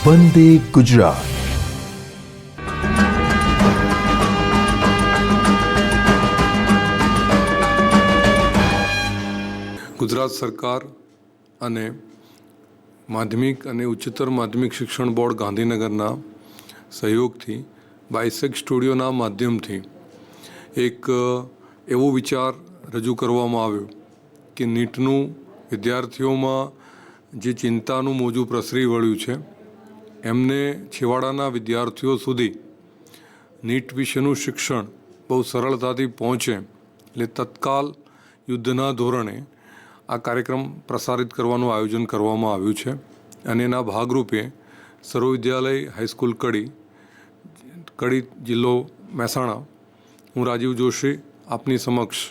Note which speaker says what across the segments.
Speaker 1: વંદે ગુજરાત.
Speaker 2: ગુજરાત સરકાર અને માધ્યમિક અને ઉચ્ચતર માધ્યમિક શિક્ષણ બોર્ડ ગાંધીનગરના સહયોગથી બાયસેગ સ્ટુડિયોના માધ્યમથી એક એવો વિચાર રજૂ કરવામાં આવ્યો કે નીટનું વિદ્યાર્થીઓમાં જે ચિંતાનું મોજું પ્રસરી વળ્યું છે એમને છેવાડાના વિદ્યાર્થીઓ સુધી નીટ વિશેનું શિક્ષણ બહુ સરળતાથી પહોંચે એટલે તત્કાલ યુદ્ધના ધોરણે આ કાર્યક્રમ પ્રસારિત કરવાનું આયોજન કરવામાં આવ્યું છે અને એના ભાગરૂપે સર્વ વિદ્યાલય હાઈસ્કૂલ કડી જિલ્લો મહેસાણા, હું રાજીવ જોશી આપની સમક્ષ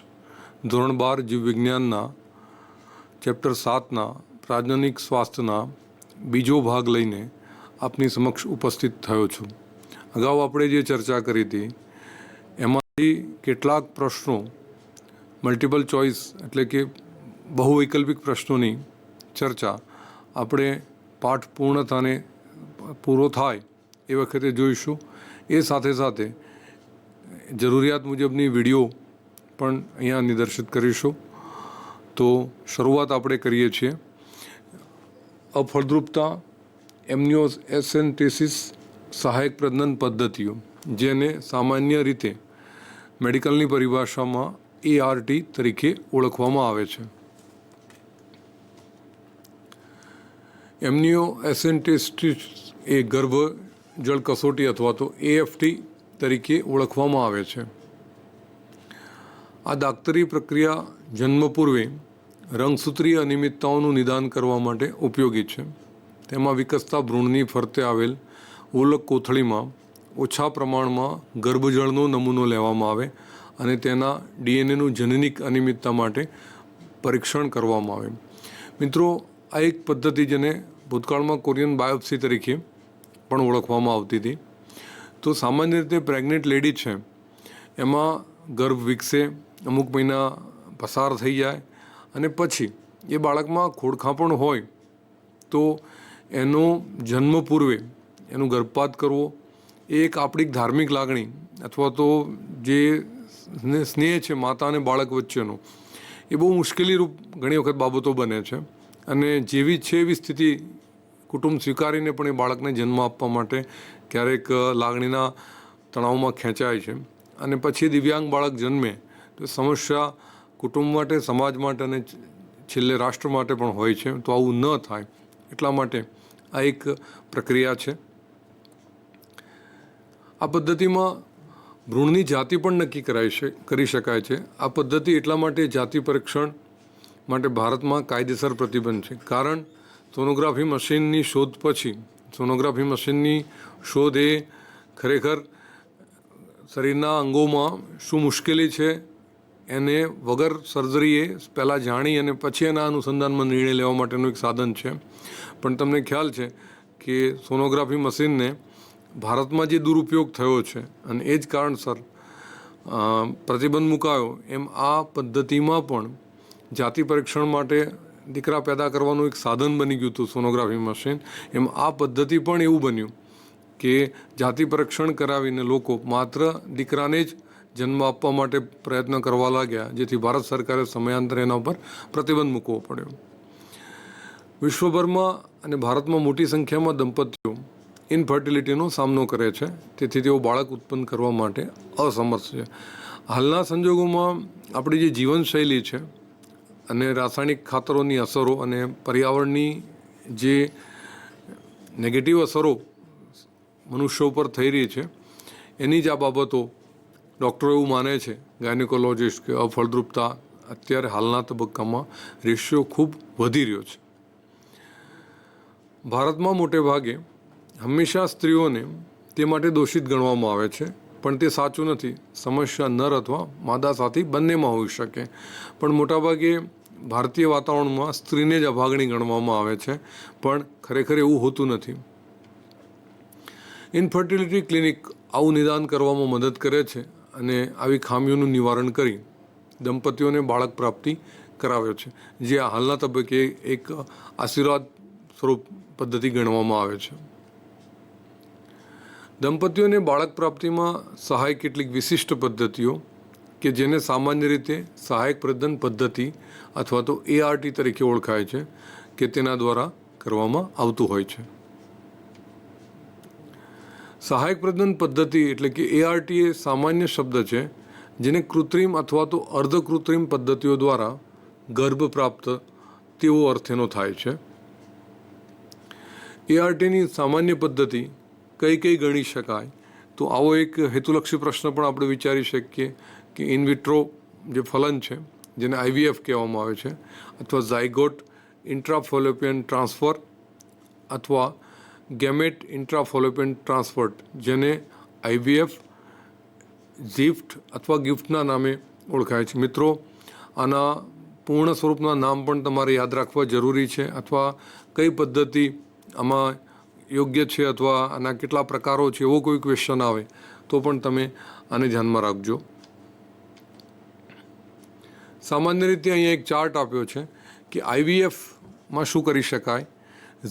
Speaker 2: ધોરણ 12 જીવ વિજ્ઞાનના ચેપ્ટર 7ના પ્રાજનનિક સ્વાસ્થ્યના બીજો ભાગ લઈને આપની સમક્ષ ઉપસ્થિત થયો છું. અગાઉ આપણે જે ચર્ચા કરી હતી એમાંથી કેટલાક પ્રશ્નો મલ્ટિપલ ચોઇસ એટલે કે બહુવૈકલ્પિક પ્રશ્નોની ચર્ચા આપણે પાઠ પૂરો થાય એ વખતે જોઈશું. એ સાથે સાથે જરૂરિયાત મુજબની વિડીયો પણ અહીંયા નિદર્શિત કરીશું. તો શરૂઆત આપણે કરીએ છીએ. અફળદ્રુપતા એમ્નિયોસેન્ટેસિસ સહાયક પ્રજનન પદ્ધતિઓ, જેને સામાન્ય રીતે મેડિકલની પરિભાષામાં ART તરીકે ઓળખવામાં આવે છે. એમ્નિયોસેન્ટેસિસ એ ગર્ભ જળ કસોટી અથવા તો AFT તરીકે ઓળખવામાં આવે છે. આ દાક્તરી પ્રક્રિયા જન્મ પૂર્વે રંગસૂત્રીય અનિયમિતતાઓનું નિદાન કરવા માટે ઉપયોગી છે. તેમાં વિકસતા ભ્રૂણની ફરતે આવેલ ઓલક કોથળીમાં ઓછા પ્રમાણમાં ગર્ભજળનો નમૂનો લેવામાં આવે અને તેના DNAનું જનનિક અનિયમિતતા માટે પરીક્ષણ કરવામાં આવે. મિત્રો, આ એક પદ્ધતિ જેને ભૂતકાળમાં કોરિયન બાયોપ્સી તરીકે પણ ઓળખવામાં આવતી હતી. તો સામાન્ય રીતે પ્રેગ્નેન્ટ લેડી છે એમાં ગર્ભ વિકસે, અમુક મહિના પસાર થઈ જાય અને પછી એ બાળકમાં ખોડખાંપણ હોય તો એનો જન્મ પૂર્વે એનું ગર્ભપાત કરવો એ એક આપણી ધાર્મિક લાગણી અથવા તો જે સ્નેહ છે માતા અને બાળક વચ્ચેનો, એ બહુ મુશ્કેલીરૂપ ઘણી વખત બાબતો બને છે અને જેવી છે એવી સ્થિતિ કુટુંબ સ્વીકારીને પણ એ બાળકને જન્મ આપવા માટે ક્યારેક લાગણીના તણાવમાં ખેંચાય છે અને પછી દિવ્યાંગ બાળક જન્મે તો સમસ્યા કુટુંબ માટે, સમાજ માટે અને છેલ્લે રાષ્ટ્ર માટે પણ હોય છે. તો આવું ન થાય એટલા માટે આ એક પ્રક્રિયા છે. આ પદ્ધતિમાં ભ્રૂણની જાતિ પણ નક્કી કરી શકાય છે. આ પદ્ધતિ એટલા માટે જાતિ પરીક્ષણ માટે ભારતમાં કાયદેસર પ્રતિબંધ છે, કારણ સોનોગ્રાફી મશીનની શોધ પછી સોનોગ્રાફી મશીનની શોધ એ ખરેખર શરીરના અંગોમાં શું મુશ્કેલી છે એને વગર સર્જરીએ પહેલાં જાણી અને પછી એના અનુસંધાનમાં નિર્ણય લેવા માટેનું એક સાધન છે. પણ તમને ખ્યાલ છે કે સોનોગ્રાફી મશીનને ભારતમાં જે દુરુપયોગ થયો છે અને એ જ કારણસર પ્રતિબંધ મુકાયો, એમ આ પદ્ધતિમાં પણ જાતિ પરીક્ષણ માટે દીકરા પેદા કરવાનું એક સાધન બની ગયું હતું સોનોગ્રાફી મશીન. એમ આ પદ્ધતિ પણ એવું બન્યું કે જાતિ પરીક્ષણ કરાવીને લોકો માત્ર દીકરાને જ જન્મ આપવા માટે પ્રયત્ન કરવા લાગ્યા, જેથી ભારત સરકારે સમયાંતરે એના ઉપર પ્રતિબંધ મૂકવો પડ્યો. વિશ્વભરમાં અને ભારતમાં મોટી સંખ્યામાં દંપતીઓ ઇનફર્ટિલિટીનો સામનો કરે છે, તેથી તેઓ બાળક ઉત્પન્ન કરવા માટે અસમર્થ છે. હાલના સંજોગોમાં આપણી જે જીવનશૈલી છે અને રાસાયણિક ખાતરોની અસરો અને પર્યાવરણની જે નેગેટિવ અસરો મનુષ્યો ઉપર થઈ રહી છે એની જ આ બાબતો ડૉક્ટરો એવું માને છે, ગાયનેકોલોજિસ્ટ, કે અફળદ્રુપતા અત્યારે હાલના તબક્કામાં રેશિયો ખૂબ વધી રહ્યો છે. ભારતમાં મોટે ભાગે હંમેશા સ્ત્રીઓને તે માટે દોષિત ગણવામાં આવે છે, પણ તે સાચું નથી. સમસ્યા નર અથવા માદા સાથી બંનેમાં હોઈ શકે, પણ મોટાભાગે ભારતીય વાતાવરણમાં સ્ત્રીને જ અભાગણી ગણવામાં આવે છે, પણ ખરેખર એવું હોતું નથી. ઇનફર્ટિલિટી ક્લિનિક આવું નિદાન કરવામાં મદદ કરે છે અને આવી ખામીઓનું નિવારણ કરી દંપતીઓને બાળક પ્રાપ્તિ કરાવે છે, જે હાલના તબક્કે એક આશીર્વાદ સ્વરૂપ પદ્ધતિ ગણવામાં આવે છે. દંપતીઓને બાળક પ્રાપ્તિમાં સહાય કેટલીક વિશિષ્ટ પદ્ધતિઓ કે જેને સામાન્ય રીતે સહાયક પ્રજનન પદ્ધતિ અથવા તો ART તરીકે ઓળખાય છે કે તેના દ્વારા કરવામાં આવતું હોય છે. સહાયક પ્રજનન પદ્ધતિ એટલે કે ART એ સામાન્ય શબ્દ છે જેને કૃત્રિમ અથવા તો અર્ધકૃત્રિમ પદ્ધતિઓ દ્વારા ગર્ભ પ્રાપ્ત તેવો અર્થ એનો થાય છે. ARTની સામાન્ય પદ્ધતિ કઈ કઈ ગણી શકાય? તો આવો એક હેતુલક્ષી પ્રશ્ન પણ આપણે વિચારી શકીએ કે ઇન વિટ્રો જે ફલન છે જેને IVF કહેવામાં આવે છે, અથવા ઝાયગોટ ઇન્ટ્રાફોલોપિયન ટ્રાન્સફર અથવા ગેમેટ ઇન્ટ્રાફોલોપિયન ટ્રાન્સફર જેને IVF, ઝિફ્ટ અથવા ગિફ્ટના નામે ઓળખાય છે. મિત્રો, આના પૂર્ણ સ્વરૂપના નામ પણ તમારે યાદ રાખવા જરૂરી છે, અથવા કઈ પદ્ધતિ આમાં યોગ્ય છે અથવા આના કેટલા પ્રકારો છે એવો કોઈ ક્વેશ્ચન આવે તો પણ તમે આને ધ્યાનમાં રાખજો. સામાન્ય રીતે અહીંયા એક ચાર્ટ આપ્યો છે કે IVFમાં શું કરી શકાય,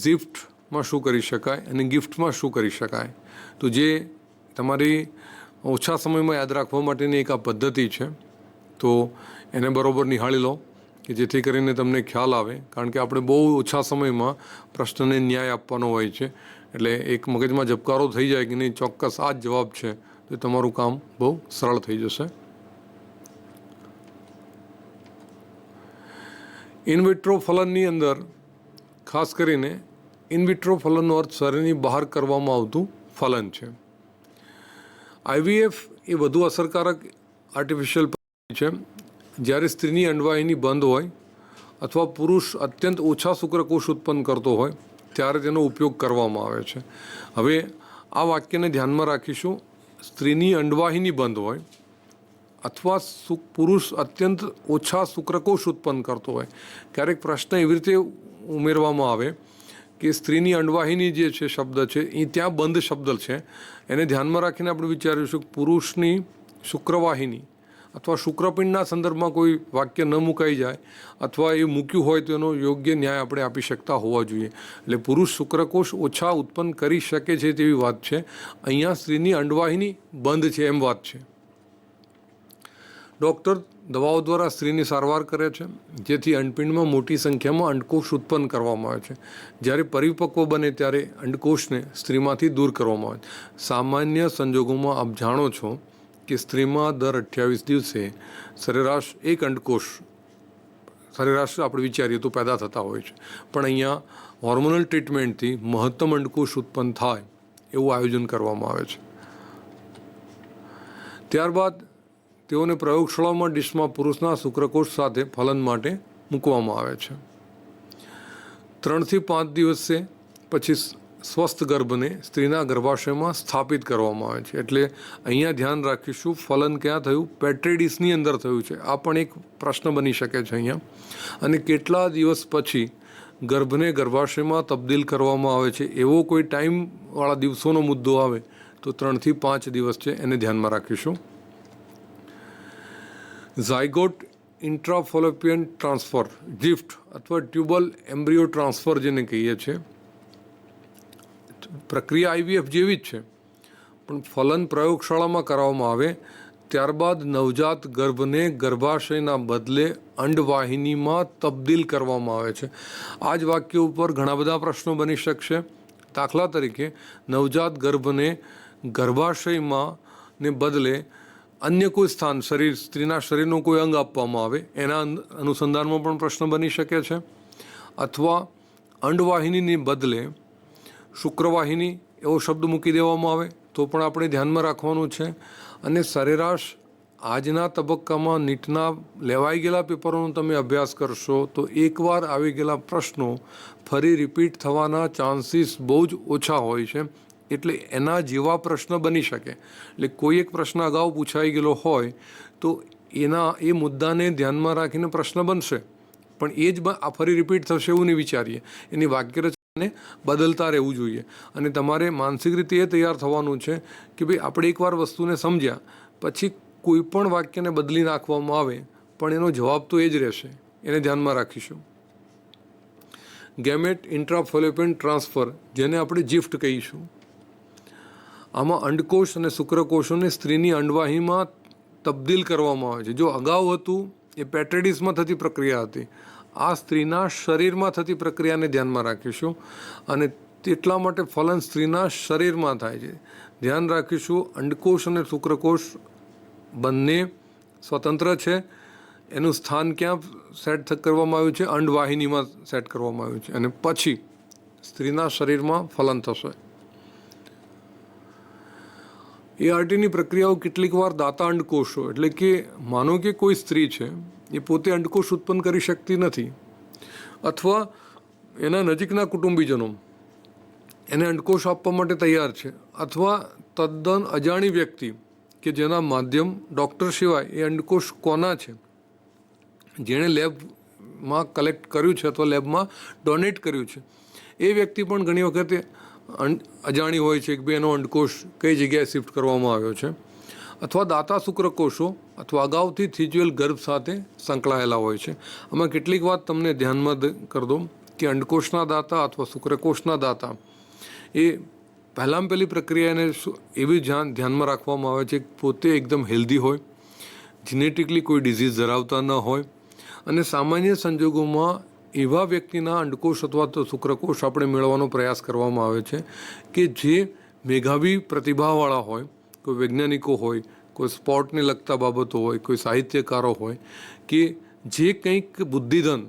Speaker 2: ઝિફ્ટમાં શું કરી શકાય અને ગિફ્ટમાં શું કરી શકાય. તો જે તમારી ઓછા સમયમાં યાદ રાખવા માટેની એક આ પદ્ધતિ છે, તો એને બરાબર નિહાળી લો કે જેથી કરીને તમને ખ્યાલ આવે, કારણ કે આપણે બહુ ઓછા સમયમાં પ્રશ્નને ન્યાય આપવાનો હોય છે. એટલે એક મગજમાં ઝબકારો થઈ જાય કે નહીં ચોક્કસ આ જ જવાબ છે, તો તમારું કામ બહુ સરળ થઈ જશે. ઇન વિટ્રો ફલનની અંદર ખાસ કરીને ઇન વિટ્રો ફલનનો અર્થ શરીરની બહાર કરવામાં આવતું ફલન છે. IVF એ વધુ અસરકારક આર્ટિફિશિયલ પદ્ધતિ છે જ્યારે સ્ત્રીની અંડવાહિની બંધ હોય અથવા પુરુષ અત્યંત ઓછા શુક્રકોષ ઉત્પન્ન કરતો હોય ત્યારે તેનો ઉપયોગ કરવામાં આવે છે. હવે આ વાક્યને ધ્યાનમાં રાખીશું. સ્ત્રીની અંડવાહિની બંધ હોય અથવા પુરુષ અત્યંત ઓછા શુક્રકોષ ઉત્પન્ન કરતો હોય. ક્યારેક પ્રશ્ન એવી રીતે ઉમેરવામાં આવે કે સ્ત્રીની અંડવાહિની જે છે શબ્દ છે એ ત્યાં બંધ શબ્દ છે, એને ધ્યાનમાં રાખીને આપણે વિચારીશું કે પુરુષની શુક્રવાહિની અથવા શુક્રપિંડના સંદર્ભમાં કોઈ વાક્ય ન મુકાઈ જાય, અથવા એ મૂક્યું હોય તો એનો યોગ્ય ન્યાય આપણે આપી શકતા હોવા જોઈએ. એટલે પુરુષ શુક્રકોષ ઓછા ઉત્પન્ન કરી શકે છે તેવી વાત છે. અહીંયા સ્ત્રીની અંડવાહિની બંધ છે એમ વાત છે. ડૉક્ટર દવાઓ દ્વારા સ્ત્રીની સારવાર કરે છે જેથી અંડપિંડમાં મોટી સંખ્યામાં અંડકોષ ઉત્પન્ન કરવામાં આવે છે. જ્યારે પરિપક્વ બને ત્યારે અંડકોષને સ્ત્રીમાંથી દૂર કરવામાં આવે છે. સામાન્ય સંજોગોમાં આપ જાણો છો કે સ્ત્રીમાં દર 28 દિવસે સરેરાશ એક અંડકોષ સરેરાશ આપણે વિચારીએ તો પેદા થતા હોય છે, પણ અહીંયા હોર્મોનલ ટ્રીટમેન્ટથી મહત્તમ અંડકોષ ઉત્પન્ન થાય એવું આયોજન કરવામાં આવે છે. ત્યારબાદ તેઓને પ્રયોગશાળામાં ડીશમાં પુરુષના શુક્રકોષ સાથે ફલન માટે મૂકવામાં આવે છે. 3 થી 5 દિવસે પછી સ્વસ્થ ગર્ભને સ્ત્રીના ગર્ભાશયમાં સ્થાપિત કરવામાં આવે છે. એટલે અહીંયા ધ્યાન રાખીશું ફલન ક્યાં થયું, પેટ્રી ડીશની અંદર થયું છે. આ પણ એક પ્રશ્ન બની શકે છે અહીંયા. અને કેટલા દિવસ પછી ગર્ભને ગર્ભાશયમાં તબદીલ કરવામાં આવે છે એવો કોઈ ટાઈમવાળા દિવસોનો મુદ્દો આવે તો 3 થી 5 દિવસ છે, એને ધ્યાનમાં રાખીશું. ઝાયગોટ ઇન્ટ્રાફોલોપિયન ટ્રાન્સફર, જિફ્ટ અથવા ટ્યુબલ એમ્બ્રિયો ટ્રાન્સફર જેને કહીએ છીએ, પ્રક્રિયા IVF જેવી જ છે, પણ ફલન પ્રયોગશાળામાં કરવામાં આવે ત્યારબાદ નવજાત ગર્ભને ગર્ભાશયના બદલે અંડવાહિનીમાં તબદીલ કરવામાં આવે છે. આ જ વાક્ય ઉપર ઘણા બધા પ્રશ્નો બની શકશે. દાખલા તરીકે નવજાત ગર્ભને ગર્ભાશયમાં ને બદલે અન્ય કોઈ સ્થાન સ્ત્રીના શરીરનું કોઈ અંગ આપવામાં આવે એના અનુસંધાનમાં પણ પ્રશ્ન બની શકે છે. અથવા અંડવાહિનીને બદલે શુક્રવાહિની એવો શબ્દ મૂકી દેવામાં આવે તો પણ આપણે ધ્યાનમાં રાખવાનું છે. અને સરેરાશ આજના તબક્કામાં નીટના લેવાઈ ગયેલા પેપરોનો તમે અભ્યાસ કરશો તો એકવાર આવી ગયેલા પ્રશ્નો ફરી રિપીટ થવાના ચાન્સીસ બહુ જ ઓછા હોય છે. એટલે એના જેવા પ્રશ્ન બની શકે. એટલે કોઈ એક પ્રશ્ન અગાઉ પૂછાઈ ગયેલો હોય તો એ મુદ્દાને ધ્યાનમાં રાખીને પ્રશ્ન બનશે, પણ એ જ આ ફરી રિપીટ થશે એવું નહીં વિચારીએ. એની વાક્યરચનાને બદલતા રહેવું જોઈએ. અને તમારે માનસિક રીતે એ તૈયાર થવાનું છે કે ભાઈ આપણે એકવાર વસ્તુને સમજ્યા પછી કોઈ પણ વાક્યને બદલી નાખવામાં આવે પણ એનો જવાબ તો એ જ રહેશે, એને ધ્યાનમાં રાખીશું. ગેમેટ ઇન્ટ્રાફોલોપિયન ટ્રાન્સફર જેને આપણે જિફ્ટ કહીશું, આમાં અંડકોષ અને શુક્રકોષોને સ્ત્રીની અંડવાહીમાં તબદીલ કરવામાં આવે છે. જો અગાઉ હતું એ પેટ્રેડિસમાં થતી પ્રક્રિયા હતી, આ સ્ત્રીના શરીરમાં થતી પ્રક્રિયાને ધ્યાનમાં રાખીશું અને એટલા માટે ફલન સ્ત્રીના શરીરમાં થાય છે. ધ્યાન રાખીશું અંડકોષ અને શુક્રકોષ બંને સ્વતંત્ર છે. એનું સ્થાન ક્યાં સેટ કરવામાં આવ્યું છે? અંડવાહિનીમાં સેટ કરવામાં આવ્યું છે અને પછી સ્ત્રીના શરીરમાં ફલન થશે. ARTની પ્રક્રિયાઓ કેટલીક વાર દાતા અંડકોષો, એટલે કે માનો કે કોઈ સ્ત્રી છે એ પોતે અંડકોષ ઉત્પન્ન કરી શકતી નથી અથવા એના નજીકના કુટુંબીજનો એને અંડકોષ આપવા માટે તૈયાર છે, અથવા તદ્દન અજાણી વ્યક્તિ કે જેના માધ્યમ ડૉક્ટર સિવાય એ અંડકોષ કોના છે, જેણે લેબમાં કલેક્ટ કર્યું છે અથવા લેબમાં ડોનેટ કર્યું છે, એ વ્યક્તિ પણ ઘણી વખતે અજાણી હોય છે કે ભાઈ એનો અંડકોષ કઈ જગ્યાએ શિફ્ટ કરવામાં આવ્યો છે, અથવા દાતા શુક્રકોષો અથવા અગાઉથી થીજવેલ ગર્ભ સાથે સંકળાયેલા હોય છે. આમાં કેટલીક વાત તમને ધ્યાનમાં કરી દઉં કે અંડકોષના દાતા અથવા શુક્રકોષના દાતા એ પહેલી પ્રક્રિયાને એવી ધ્યાનમાં રાખવામાં આવે છે કે પોતે એકદમ હેલ્ધી હોય, જીનેટિકલી કોઈ ડિઝીઝ ધરાવતા ન હોય અને સામાન્ય સંજોગોમાં એવા વ્યક્તિના અંડકોષ અથવા તો શુક્રકોષ આપણે મેળવવાનો પ્રયાસ કરવામાં આવે છે કે જે મેધાવી પ્રતિભાવાળા હોય, કોઈ વૈજ્ઞાનિકો હોય, કોઈ સ્પોર્ટને લગતા બાબતો હોય, કોઈ સાહિત્યકારો હોય, કે જે કંઈક બુદ્ધિધન,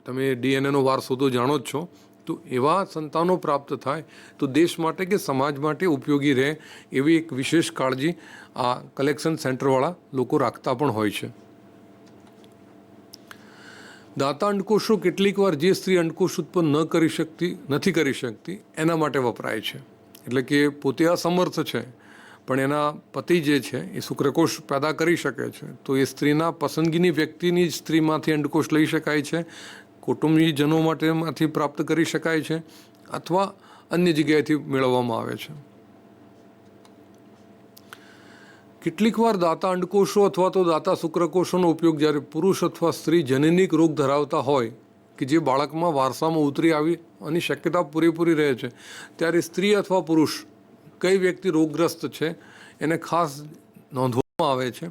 Speaker 2: તમે DNAનો વારસો તો જાણો જ છો, તો એવા સંતાનો પ્રાપ્ત થાય તો દેશ માટે કે સમાજ માટે ઉપયોગી રહે એવી એક વિશેષ કાળજી આ કલેક્શન સેન્ટરવાળા લોકો રાખતા પણ હોય છે. દાતા અંડકોષો કેટલીક વાર જે સ્ત્રી અંડકોષ ઉત્પન્ન નથી કરી શકતી એના માટે વપરાય છે. એટલે કે પોતે અસમર્થ છે પણ એના પતિ જે છે એ શુક્રકોષ પેદા કરી શકે છે, તો એ સ્ત્રીના પસંદગીની વ્યક્તિની સ્ત્રીમાંથી અંડકોષ લઈ શકાય છે, કુટુંબીજનો માટેમાંથી પ્રાપ્ત કરી શકાય છે અથવા અન્ય જગ્યાએથી મેળવવામાં આવે છે. કેટલીક વાર દાતા અંડકોષો અથવા તો દાતા શુક્રકોષોનો ઉપયોગ જ્યારે પુરુષ અથવા સ્ત્રી જનનિક રોગ ધરાવતા હોય કે જે બાળકમાં વારસામાં ઉતરી આવી અને શક્યતા પૂરેપૂરી રહે છે, ત્યારે સ્ત્રી અથવા પુરુષ કઈ વ્યક્તિ રોગગ્રસ્ત છે એને ખાસ નોંધવામાં આવે છે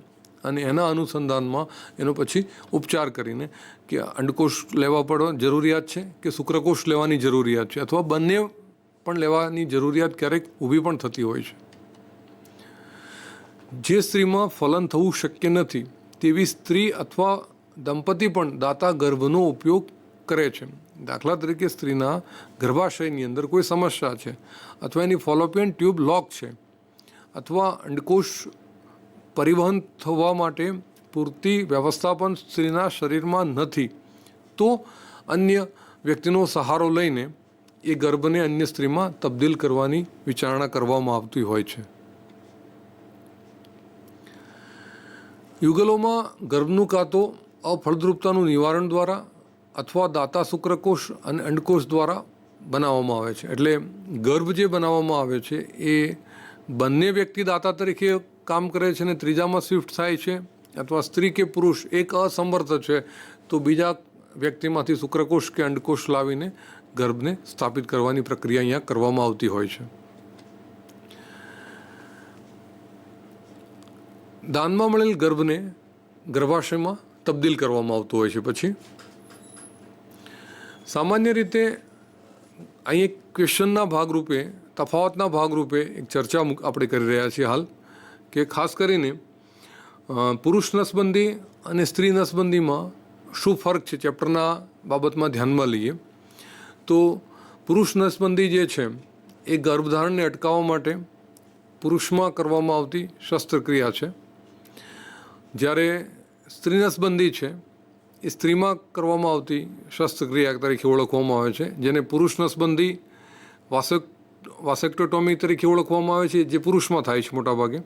Speaker 2: અને એના અનુસંધાનમાં એનો પછી ઉપચાર કરીને કે અંડકોષ લેવા પડવા જરૂરિયાત છે કે શુક્રકોષ લેવાની જરૂરિયાત છે અથવા બંને પણ લેવાની જરૂરિયાત ક્યારેક ઊભી પણ થતી હોય છે. જે સ્ત્રીમાં ફલન થવું શક્ય નથી તેવી સ્ત્રી અથવા દંપતી પણ દાતા ગર્ભનો ઉપયોગ કરે છે. દાખલા તરીકે સ્ત્રીના ગર્ભાશયની અંદર કોઈ સમસ્યા છે અથવા એની ફોલોપિયન ટ્યુબ લોક છે અથવા અંડકોષ પરિવહન થવા માટે પૂરતી વ્યવસ્થાપન સ્ત્રીના શરીરમાં નથી, તો અન્ય વ્યક્તિનો સહારો લઈને એ ગર્ભને અન્ય સ્ત્રીમાં તબદીલ કરવાની વિચારણા કરવામાં આવતી હોય છે. યુગલોમાં ગર્ભનું કાં તો અફળદ્રુપતાનું નિવારણ દ્વારા અથવા દાતા શુક્રકોષ અને અંડકોષ દ્વારા બનાવવામાં આવે છે. એટલે ગર્ભ જે બનાવવામાં આવે છે એ બંને વ્યક્તિ દાતા તરીકે કામ કરે છે અને ત્રીજામાં શિફ્ટ થાય છે, અથવા સ્ત્રી કે પુરુષ એક અસમર્થ છે તો બીજા વ્યક્તિમાંથી શુક્રકોષ કે અંડકોષ લાવીને ગર્ભને સ્થાપિત કરવાની પ્રક્રિયા અહીંયા કરવામાં આવતી હોય છે. દાનમાં મળેલ ગર્ભને ગર્ભાશયમાં તબદીલ કરવામાં આવતું હોય છે. પછી સામાન્ય રીતે અહીં એક ક્વેશ્ચનના ભાગરૂપે, તફાવતના ભાગરૂપે એક ચર્ચા આપણે કરી રહ્યા છીએ હાલ, કે ખાસ કરીને પુરુષ નસબંધી અને સ્ત્રી નસબંધીમાં શું ફરક છે ચેપ્ટરના બાબતમાં ધ્યાનમાં લઈએ તો પુરુષ નસબંધી જે છે એ ગર્ભધારણને અટકાવવા માટે પુરુષમાં કરવામાં આવતી શસ્ત્રક્રિયા છે, જ્યારે સ્ત્રી નસબંધી છે એ સ્ત્રીમાં કરવામાં આવતી શસ્ત્રક્રિયા તરીકે ઓળખવામાં આવે છે, જેને પુરુષ નસબંધી વાસેક્ટોટોમી તરીકે ઓળખવામાં આવે છે, જે પુરુષમાં થાય છે મોટાભાગે,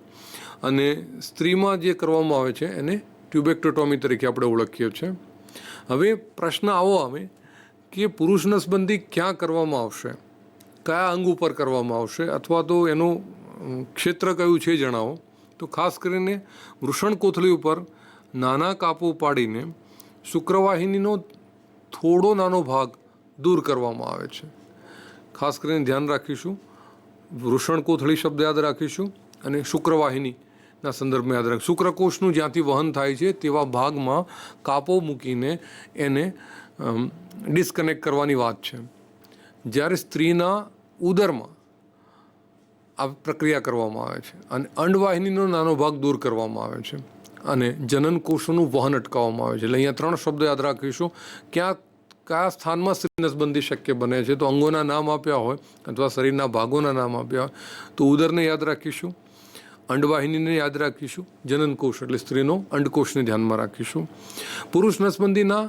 Speaker 2: અને સ્ત્રીમાં જે કરવામાં આવે છે એને ટ્યુબેક્ટોટોમી તરીકે આપણે ઓળખીએ છીએ. હવે પ્રશ્ન આવો આવે કે પુરુષ નસબંધી ક્યાં કરવામાં આવશે, કયા અંગ ઉપર કરવામાં આવશે, અથવા તો એનું ક્ષેત્ર કયું છે જણાવો. તો ખાસ કરીને વૃષણ કોથળી ઉપર નાના કાપો પાડીને શુક્રવાહિનીનો થોડો નાનો ભાગ દૂર કરવામાં આવે છે. ખાસ કરીને ધ્યાન રાખીશું વૃષણ કોથળી શબ્દ યાદ રાખીશું અને શુક્રવાહિનીના સંદર્ભમાં યાદ રાખીશું. શુક્રકોષનું જ્યાંથી વહન થાય છે તેવા ભાગમાં કાપો મૂકીને એને ડિસ્કનેક્ટ કરવાની વાત છે. જ્યારે સ્ત્રીના ઉદરમાં આ પ્રક્રિયા કરવામાં આવે છે અને અંડવાહિનીનો નાનો ભાગ દૂર કરવામાં આવે છે અને જનન કોષોનું વહન અટકાવવામાં આવે છે. એટલે અહીંયા 3 શબ્દો યાદ રાખીશું. કયા સ્થાનમાં સ્ત્રી નસબંધી શક્ય બને છે, તો અંગોના નામ આપ્યા હોય અથવા શરીરના ભાગોના નામ આપ્યા હોય તો ઉદરને યાદ રાખીશું, અંડવાહિનીને યાદ રાખીશું, જનન કોષ એટલે સ્ત્રીનો અંડકોષને ધ્યાનમાં રાખીશું. પુરુષ નસબંધીના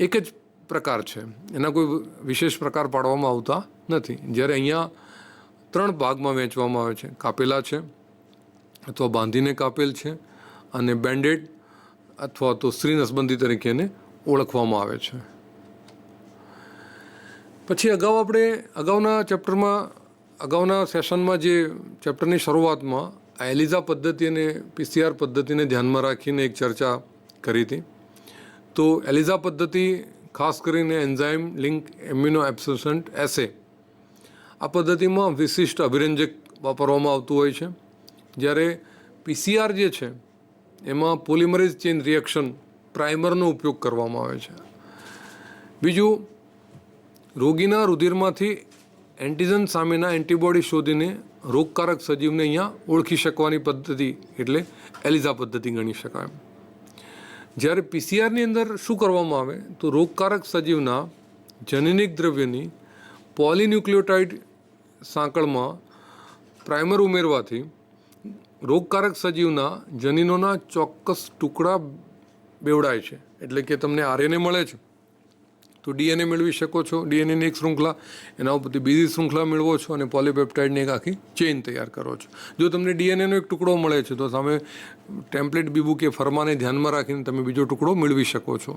Speaker 2: એક જ પ્રકાર છે, એના કોઈ વિશેષ પ્રકાર પાડવામાં આવતા નથી. જ્યારે અહીંયા 3 ભાગમાં વહેંચવામાં આવે છે. કાપેલા છે અથવા બાંધીને કાપેલ છે અને બેન્ડેડ અથવા તો સ્ત્રી નસબંધી તરીકે એને ઓળખવામાં આવે છે. પછી અગાઉના સેશનમાં જે ચેપ્ટરની શરૂઆતમાં આ એલિઝા પદ્ધતિ અને પીસીઆર પદ્ધતિને ધ્યાનમાં રાખીને એક ચર્ચા કરી હતી. તો એલિઝા પદ્ધતિ ખાસ કરીને એન્ઝાઇમ લિંક એમ્યુનો એબ્સોર્સન્ટ એસે આ પદ્ધતિમાં વિશિષ્ટ અભિરંજક વાપરવામાં આવતું હોય છે. જ્યારે પીસીઆર જે છે એમાં પોલિમરેઝ ચેઇન રિએક્શન પ્રાઇમરનો ઉપયોગ કરવામાં આવે છે. બીજું, રોગીના રુધિરમાંથી એન્ટીજન સામેના એન્ટીબોડી શોધીને રોગકારક સજીવને અહીંયા ઓળખી શકવાની પદ્ધતિ એટલે એલિઝા પદ્ધતિ ગણી શકાય. જ્યારે પીસીઆરની અંદર શું કરવામાં આવે તો રોગકારક સજીવના જનનિક દ્રવ્યની પોલીન્યુક્લિયોટાઇડ સાંકળમાં પ્રાઇમર ઉમેરવાથી રોગકારક સજીવના જનીનોના ચોક્કસ ટુકડા બેવડાય છે. એટલે કે તમને આરએનએ મળે છે તો ડીએનએ મેળવી શકો છો, ડીએનએની એક શૃંખલા, એના ઉપરથી બીજી શૃંખલા મેળવો છો અને પોલીપેપ્ટાઇડની એક આખી ચેઇન તૈયાર કરો છો. જો તમને ડીએનએનો એક ટુકડો મળે છે તો સામે ટેમ્પલેટ બીબુ કે ફરમાને ધ્યાનમાં રાખીને તમે બીજો ટુકડો મેળવી શકો છો.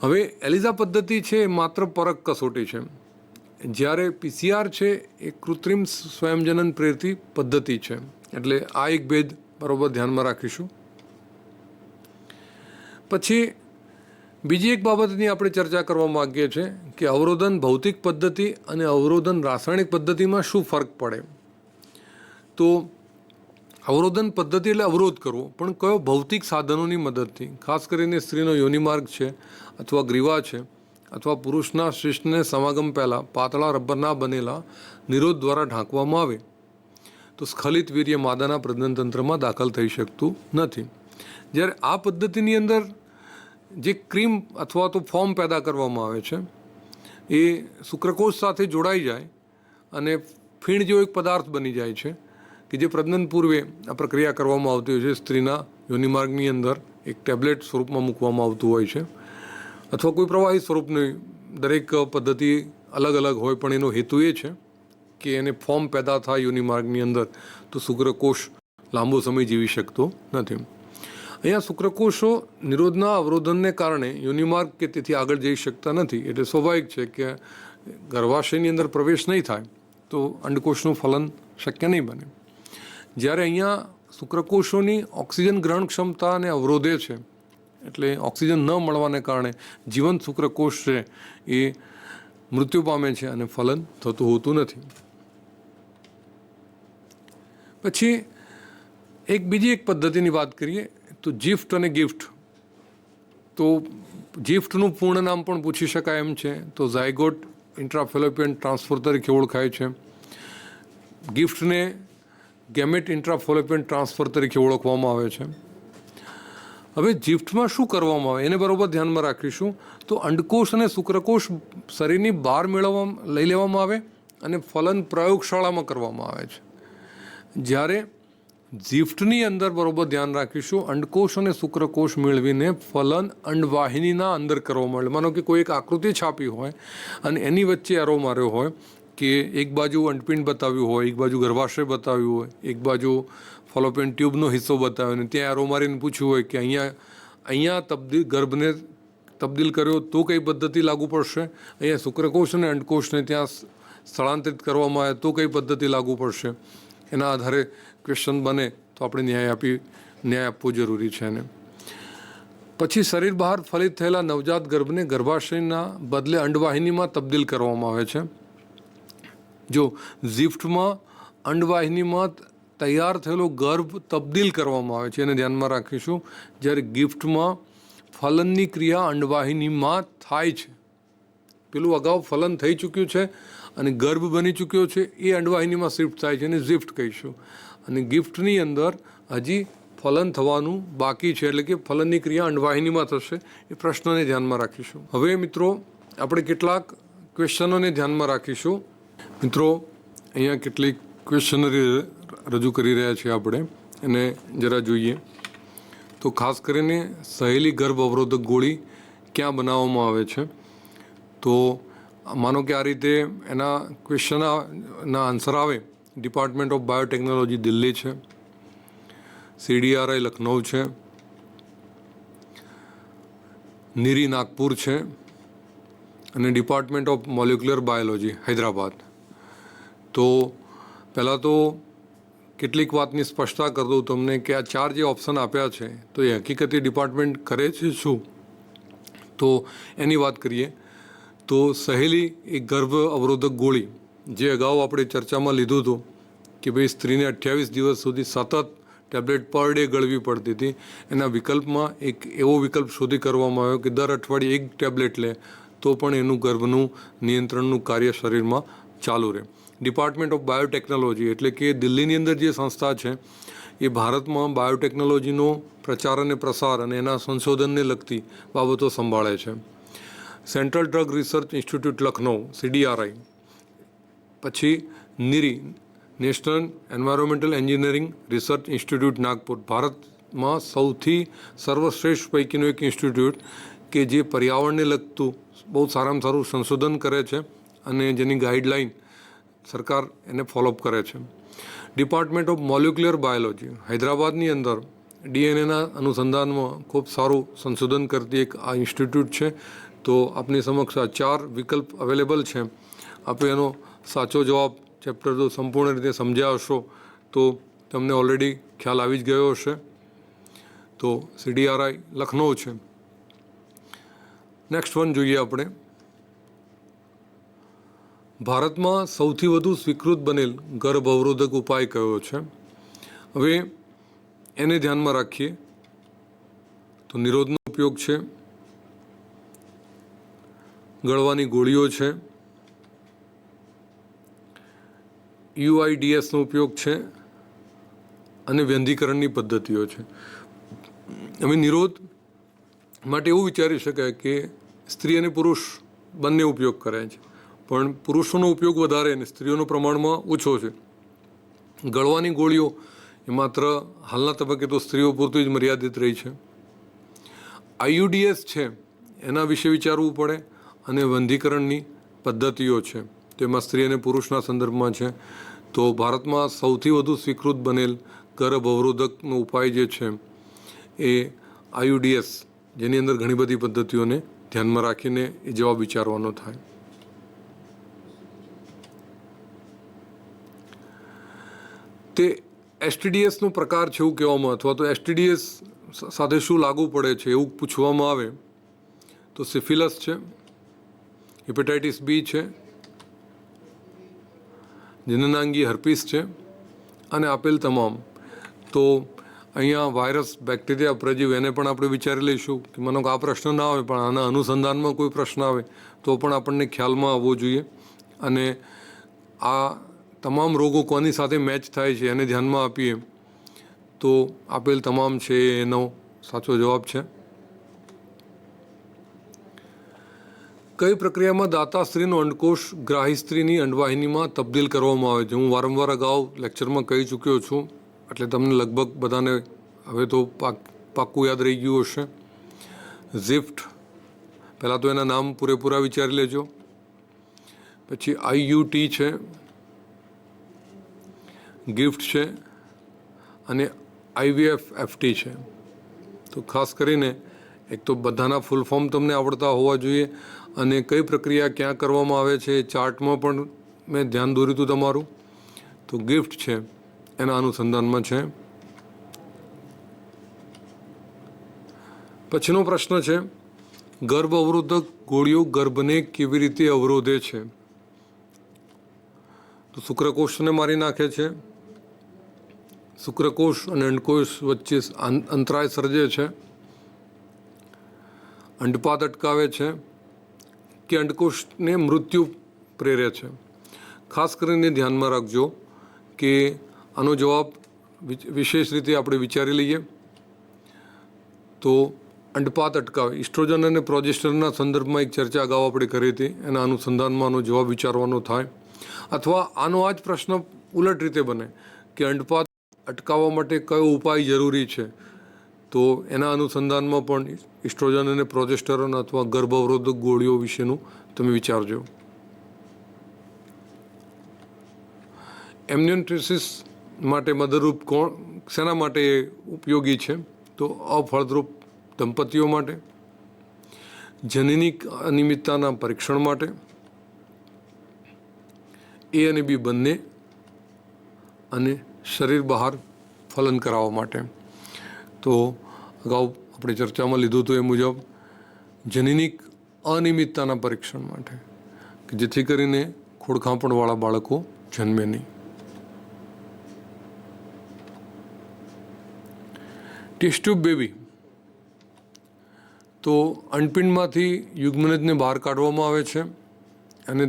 Speaker 2: હવે એલિઝા પદ્ધતિ છે એ માત્ર પરખ કસોટી છે, જ્યારે પીસીઆર છે એ કૃત્રિમ સ્વયંજનન પ્રેરિત પદ્ધતિ છે. એટલે આ એક ભેદ બરાબર ધ્યાનમાં રાખીશું. પછી બીજી એક બાબતની આપણે ચર્ચા કરવા માગીએ છીએ કે અવરોધન ભૌતિક પદ્ધતિ અને અવરોધન રાસાયણિક પદ્ધતિમાં શું ફરક પડે. તો અવરોધન પદ્ધતિ એટલે અવરોધ કરવો, પણ કયો ભૌતિક સાધનોની મદદથી. ખાસ કરીને સ્ત્રીનો યોનિમાર્ગ છે અથવા ગ્રીવા છે અથવા પુરુષના શિષ્ટને સમાગમ પહેલાં પાતળા રબરના બનેલા નિરોધ દ્વારા ઢાંકવામાં આવે તો સ્ખલિત વીર્ય માદાના પ્રજનનતંત્રમાં દાખલ થઈ શકતું નથી. જ્યારે આ પદ્ધતિની અંદર જે ક્રીમ અથવા તો ફોર્મ પેદા કરવામાં આવે છે એ શુક્રકોષ સાથે જોડાઈ જાય અને ફીણ જેવો એક પદાર્થ બની જાય છે કે જે પ્રજનન પૂર્વે આ પ્રક્રિયા કરવામાં આવતી હોય છે. સ્ત્રીના યોનિમાર્ગની અંદર એક ટેબ્લેટ સ્વરૂપમાં મૂકવામાં આવતું હોય છે અથવા કોઈ પ્રવાહી સ્વરૂપની. દરેક પદ્ધતિ અલગ અલગ હોય પણ એનો હેતુ એ છે કે એને ફોર્મ પેદા થાય યોનિમાર્ગની અંદર તો શુક્રકોષ લાંબો સમય જીવી શકતો નથી. અહીંયા શુક્રકોષો નિરોધના અવરોધનને કારણે યોનિમાર્ગ કે તેથી આગળ જઈ શકતા નથી. એટલે સ્વાભાવિક છે કે ગર્ભાશયની અંદર પ્રવેશ નહીં થાય તો અંડકોષનું ફલન શક્ય નહીં બને. જ્યારે અહીંયા શુક્રકોષોની ઓક્સિજન ગ્રહણ ક્ષમતાને અવરોધે છે, એટલે ઓક્સિજન ન મળવાને કારણે જીવંત શુક્રકોષ છે એ મૃત્યુ પામે છે અને ફલન થતું હોતું નથી. પછી બીજી એક પદ્ધતિની વાત કરીએ તો જિફ્ટ અને ગિફ્ટ. તો જિફ્ટનું પૂર્ણ નામ પણ પૂછી શકાય એમ છે, તો ઝાયગોટ ઇન્ટ્રાફેલોપિયન ટ્રાન્સફર તરીકે ઓળખાય છે. ગિફ્ટને ગેમેટ ઇન્ટ્રાફેલોપિયન ટ્રાન્સફર તરીકે ઓળખવામાં આવે છે. હવે જિફ્ટમાં શું કરવામાં આવે એને બરાબર ધ્યાનમાં રાખીશું. તો અંડકોષ અને શુક્રકોષ શરીરની બહાર લઈ લેવામાં આવે અને ફલન પ્રયોગશાળામાં કરવામાં આવે છે. જ્યારે જિફ્ટની અંદર બરાબર ધ્યાન રાખીશું, અંડકોષ અને શુક્રકોષ મેળવીને ફલન અંડવાહિનીના અંદર કરવામાં આવે. માનો કે કોઈ એક આકૃતિ છાપી હોય અને એની વચ્ચે એરો માર્યો હોય કે એક બાજુ અંડપિંડ બતાવ્યું હોય, એક બાજુ ગર્ભાશય બતાવ્યું હોય, એક બાજુ ફોલોપિયન ટ્યુબનો હિસ્સો બતાવ્યો અને ત્યાં એરો મારીને પૂછ્યું હોય કે અહીંયા ગર્ભને તબદીલ કર્યો તો કઈ પદ્ધતિ લાગુ પડશે, અહીંયા શુક્રકોષ અને અંડકોષને ત્યાં સ્થળાંતરિત કરવામાં આવે તો કઈ પદ્ધતિ લાગુ પડશે. એના આધારે ક્વેશ્ચન બને તો આપણે ન્યાય આપવો જરૂરી છે. એને પછી શરીર બહાર ફલિત થયેલા નવજાત ગર્ભને ગર્ભાશયના બદલે અંડવાહિનીમાં તબદીલ કરવામાં આવે છે. જો ઝિફ્ટમાં અંડવાહિનીમાં તૈયાર થયેલો ગર્ભ તબદીલ કરવામાં આવે છે, એને ધ્યાનમાં રાખીશું. જ્યારે ગિફ્ટમાં ફલનની ક્રિયા અંડવાહિનીમાં થાય છે. પેલું અગાઉ ફલન થઈ ચૂક્યું છે અને ગર્ભ બની ચૂક્યો છે, એ અંડવાહિનીમાં શિફ્ટ થાય છે, એને ઝિફ્ટ કહીશું. અને ગિફ્ટની અંદર હજી ફલન થવાનું બાકી છે, એટલે કે ફલનની ક્રિયા અંડવાહિનીમાં થશે. એ પ્રશ્નને ધ્યાનમાં રાખીશું. હવે મિત્રો આપણે કેટલાક ક્વેશ્ચનોને ધ્યાનમાં રાખીશું. મિત્રો અહીંયા કેટલીક ક્વેશ્ચનરી રજૂ કરી રહ્યા છીએ આપણે, એને જરા જોઈએ. તો ખાસ કરીને સહેલી ગર્ભ અવરોધક ગોળી ક્યાં બનાવવામાં આવે છે? તો માનો કે આ રીતે એના ક્વેશ્ચનના આન્સર આવે. ડિપાર્ટમેન્ટ ઓફ બાયોટેકનોલોજી દિલ્હી છે, CDRI લખનઉ છે, નિરી નાગપુર છે અને department of molecular biology Hyderabad. તો પહેલાં તો કેટલીક વાતની સ્પષ્ટતા કરી દઉં તમને કે આ 4 જે ઓપ્શન આપ્યા છે તો એ હકીકતે ડિપાર્ટમેન્ટ કરે છે શું, તો એની વાત કરીએ. તો સહેલી એક ગર્ભ અવરોધક ગોળી જે અગાઉ આપણે ચર્ચામાં લીધું હતું કે ભાઈ સ્ત્રીને 28 દિવસ સુધી સતત ટેબ્લેટ પર ડે ગળવી પડતી હતી, એના વિકલ્પમાં એક એવો વિકલ્પ શોધી કરવામાં આવ્યો કે દર અઠવાડિયે એક ટેબ્લેટ લે તો પણ એનું ગર્ભનું નિયંત્રણનું કાર્ય શરીરમાં ચાલુ રહે. ડિપાર્ટમેન્ટ ઓફ બાયોટેકનોલોજી એટલે કે દિલ્હીની અંદર જે સંસ્થા છે એ ભારતમાં બાયોટેકનોલોજીનો પ્રચાર અને પ્રસાર અને એના સંશોધનને લગતી બાબતો સંભાળે છે. Central drug research institute Lucknow CDRI, પછી NEERI national environmental engineering research institute Nagpur, ભારતમાં સૌથી સર્વશ્રેષ્ઠ પૈકીનું એક ઇન્સ્ટિટ્યૂટ કે જે પર્યાવરણને લગતું બહુ સારામાં સારું સંશોધન કરે છે અને જેની ગાઈડલાઈન સરકાર એને ફોલોઅપ કરે છે. ડિપાર્ટમેન્ટ ઓફ મોલિક્યુલર બાયોલોજી હૈદરાબાદની અંદર DNAના અનુસંધાનમાં ખૂબ સારું સંશોધન કરતી એક આ ઇન્સ્ટિટ્યૂટ છે. તો આપની સમક્ષ આ 4 વિકલ્પ અવેલેબલ છે. આપે એનો સાચો જવાબ ચેપ્ટર જો સંપૂર્ણ રીતે સમજ્યા હશો તો તમને ઓલરેડી ખ્યાલ આવી જ ગયો હશે. તો CDRI લખનઉ છે. નેક્સ્ટ વન જોઈએ આપણે. ભારતમાં સૌથી વધુ સ્વીકૃત બનેલ ગર્ભ અવરોધક ઉપાય કયો છે? હવે એને ધ્યાનમાં રાખીએ તો નિરોધનો ઉપયોગ છે, ગળવાની ગોળીઓ છે, UIDSનો ઉપયોગ છે અને વ્યંધીકરણની પદ્ધતિઓ છે. હવે નિરોધ માટે એવું વિચારી શકાય કે સ્ત્રી અને પુરુષ બંને ઉપયોગ કરે છે, પણ પુરુષોનો ઉપયોગ વધારે અને સ્ત્રીઓનો પ્રમાણમાં ઓછો છે. ગળવાની ગોળીઓ એ માત્ર હાલના તબક્કે તો સ્ત્રીઓ પૂરતી જ મર્યાદિત રહી છે. IUDS છે એના વિશે વિચારવું પડે અને વંધીકરણની પદ્ધતિઓ છે તેમાં સ્ત્રી અને પુરુષના સંદર્ભમાં છે. તો ભારતમાં સૌથી વધુ સ્વીકૃત બનેલ ગર્ભ અવરોધકનો ઉપાય જે છે એ IUDS, જેની અંદર ઘણી બધી પદ્ધતિઓને ધ્યાનમાં રાખીને એ જવાબ વિચારવાનો થાય. તે STDSનો પ્રકાર છે એવું કહેવામાં, અથવા તો STDS સાથે શું લાગુ પડે છે એવું પૂછવામાં આવે તો સિફિલસ છે, હેપેટાઇટિસ B છે, જનનાંગી હર્પીસ છે અને આપેલ તમામ. તો અહીંયા વાયરસ, બેક્ટેરિયા, પ્રજીવ એને પણ આપણે વિચારી લઈશું કે માનો કે આ પ્રશ્ન ના આવે પણ આના અનુસંધાનમાં કોઈ પ્રશ્ન આવે તો પણ આપણને ખ્યાલમાં આવવો જોઈએ. અને આ તમામ રોગો કોની સાથે મેચ થાય છે એને ધ્યાનમાં આપીએ તો આપેલ તમામ છે એનો સાચો જવાબ છે. કઈ પ્રક્રિયામાં દાતા સ્ત્રીનો અંડકોષ ગ્રાહી સ્ત્રીની અંડવાહિનીમાં તબદીલ કરવામાં આવે છે? હું વારંવાર અગાઉ લેક્ચરમાં કહી ચૂક્યો છું, એટલે તમને લગભગ બધાને હવે તો પાક્કું યાદ રહી ગયું હશે. ઝિફ્ટ, પહેલાં તો એના નામ પૂરેપૂરા વિચારી લેજો. પછી IUT છે, ગિફ્ટ છે અને IVF-FT છે. તો ખાસ કરીને એક તો બધાના ફૂલ ફોર્મ તમને આવડતા હોવા જોઈએ અને કઈ પ્રક્રિયા ક્યાં કરવામાં આવે છે એ ચાર્ટમાં પણ મેં ધ્યાન દોર્યું હતું તમારું. તો ગિફ્ટ છે એના અનુસંધાનમાં છે. પછીનો પ્રશ્ન છે, ગર્ભ અવરોધક ગોળીઓ ગર્ભને કેવી રીતે અવરોધે છે? તો શુક્રકોષને મારી નાખે છે. શુક્રકોષ અને અંડકોષ વચ્ચે અંતરાય સર્જે છે. અંડપાત અટકાવે છે કે અંડકોષને મૃત્યુ પ્રેરે છે. ખાસ કરીને ધ્યાનમાં રાખજો કે આનો જવાબ વિશેષ રીતે આપણે વિચારી લઈએ તો અંડપાત અટકાવે. ઇસ્ટ્રોજન અને પ્રોજેસ્ટરના સંદર્ભમાં એક ચર્ચા અગાઉ આપણે કરી હતી, એના અનુસંધાનમાં આનો જવાબ વિચારવાનો થાય. અથવા આનો આ જ પ્રશ્ન ઉલટ રીતે બને કે અંડપાત અટકાવવા માટે કયો ઉપાય જરૂરી છે, તો એના અનુસંધાનમાં પણ ઇસ્ટ્રોજન અને પ્રોજેસ્ટરોન અથવા ગર્ભ અવરોધક ગોળીઓ વિશેનું તમે વિચારજો. એમ્નિયોન્ટ્રીસિસ માટે મદદરૂપ શેના માટે ઉપયોગી છે? તો અફળદ્રુપ દંપતીઓ માટે, જનીનિક અનિયમિતતાના પરીક્ષણ માટે, એ અને બી બંને, અને શરીર બહાર ફલન કરાવવા માટે. તો અગાઉ આપણે ચર્ચામાં લીધું હતું એ મુજબ જનીનિક અનિયમિતતાના પરીક્ષણ માટે, કે જેથી કરીને ખોડખાંપણવાળા બાળકો જન્મે નહીં. ટેસ્ટ ટ્યુબ બેબી, તો અંડપિંડમાંથી યુગ્મનજને બહાર કાઢવામાં આવે છે અને